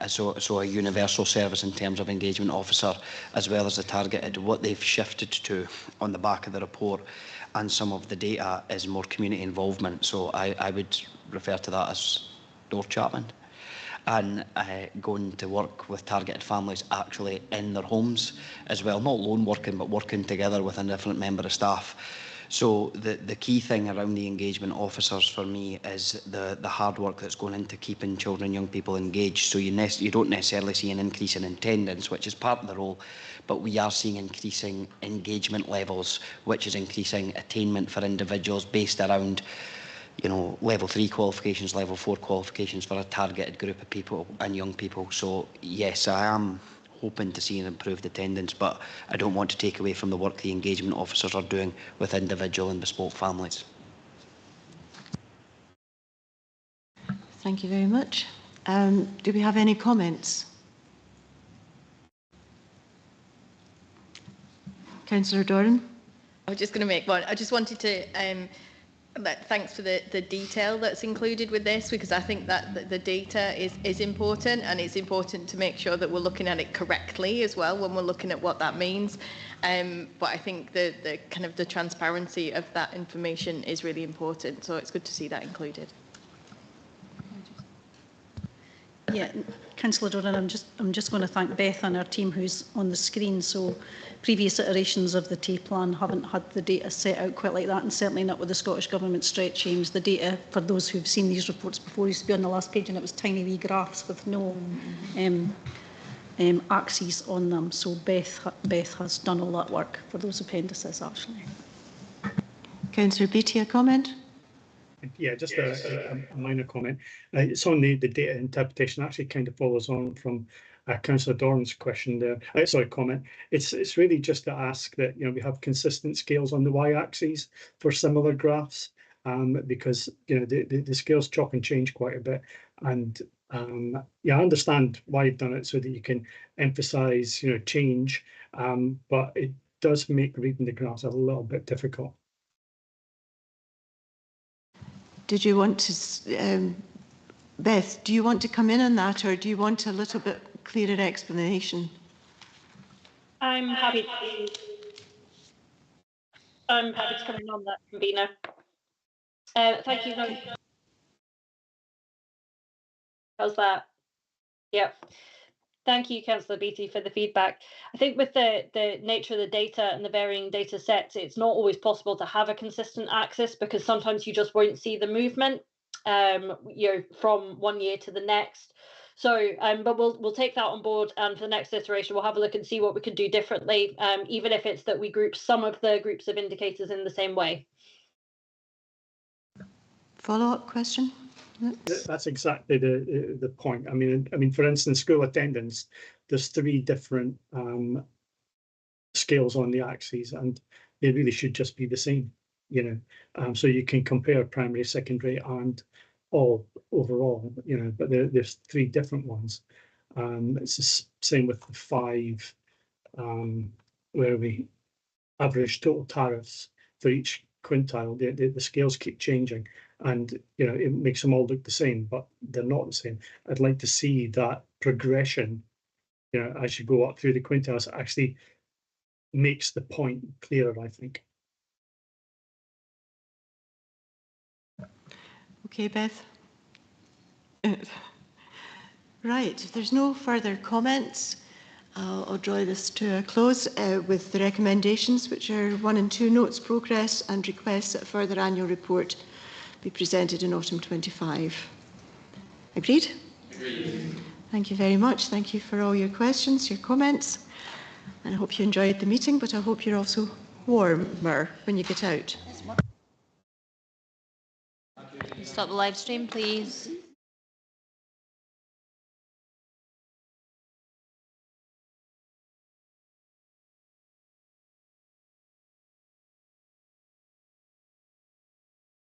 so a universal service in terms of engagement officer, as well as a targeted. What they've shifted to on the back of the report and some of the data is more community involvement. So I would refer to that as door Chapman, and going to work with targeted families actually in their homes as well, not lone working, but working together with a different member of staff. So the key thing around the engagement officers for me is the hard work that's going into keeping children and young people engaged. So you don't necessarily see an increase in attendance, which is part of the role, but we are seeing increasing engagement levels, which is increasing attainment for individuals based around, you know, level 3 qualifications, level 4 qualifications for a targeted group of people and young people. So yes, I am hoping to see an improved attendance, but I don't want to take away from the work the engagement officers are doing with individual and bespoke families. Thank you very much. Do we have any comments? Councillor Doran. I was just going to make one. I just wanted to thanks for the detail that's included with this, because I think that the data is important, and it's important to make sure that we're looking at it correctly as well when we're looking at what that means. But I think the kind of the transparency of that information is really important, so it's good to see that included. Yeah, Councillor Doran, I'm just going to thank Beth and our team who's on the screen. So previous iterations of the T plan haven't had the data set out quite like that, and certainly not with the Scottish Government stretch aims. The data, for those who've seen these reports before, used to be on the last page, and it was tiny wee graphs with no axes on them. So Beth has done all that work for those appendices, actually. Councillor Beattie, a comment? Yeah, just a minor comment. It's on the data interpretation. Actually, kind of follows on from Councillor Doran's question there. Sorry, comment. It's really just to ask that, you know, we have consistent scales on the y-axis for similar graphs, because, you know, the scales chop and change quite a bit. And yeah, I understand why you've done it, so that you can emphasise, you know, change, but it does make reading the graphs a little bit difficult. Did you want to, Beth, do you want to come in on that, or do you want a little bit clearer explanation? I'm happy I'm happy to come in on that, convener. Thank you. How's that? Yep. Thank you, Councillor Beattie, for the feedback. I think with the nature of the data and the varying data sets, it's not always possible to have a consistent axis because sometimes you just won't see the movement, from one year to the next. So, but we'll take that on board, and for the next iteration, we'll have a look and see what we can do differently, even if it's that we group some of the groups of indicators in the same way. Follow-up question? That's exactly the point. I mean, for instance, school attendance, there's 3 different scales on the axes, and they really should just be the same, so you can compare primary, secondary, and all overall, but there's 3 different ones. It's the same with the 5 where we average total tariffs for each quintile. The scales keep changing, and it makes them all look the same, but they're not the same. I'd like to see that progression, as you go up through the quintiles, actually makes the point clearer, I think. Okay, Beth. Right, if there's no further comments, I'll draw this to a close with the recommendations, which are 1 and 2 notes progress and requests that a further annual report be presented in autumn 25. Agreed? Agreed. Thank you very much. Thank you for all your questions, your comments, and I hope you enjoyed the meeting, but I hope you're also warmer when you get out. Stop the live stream, please.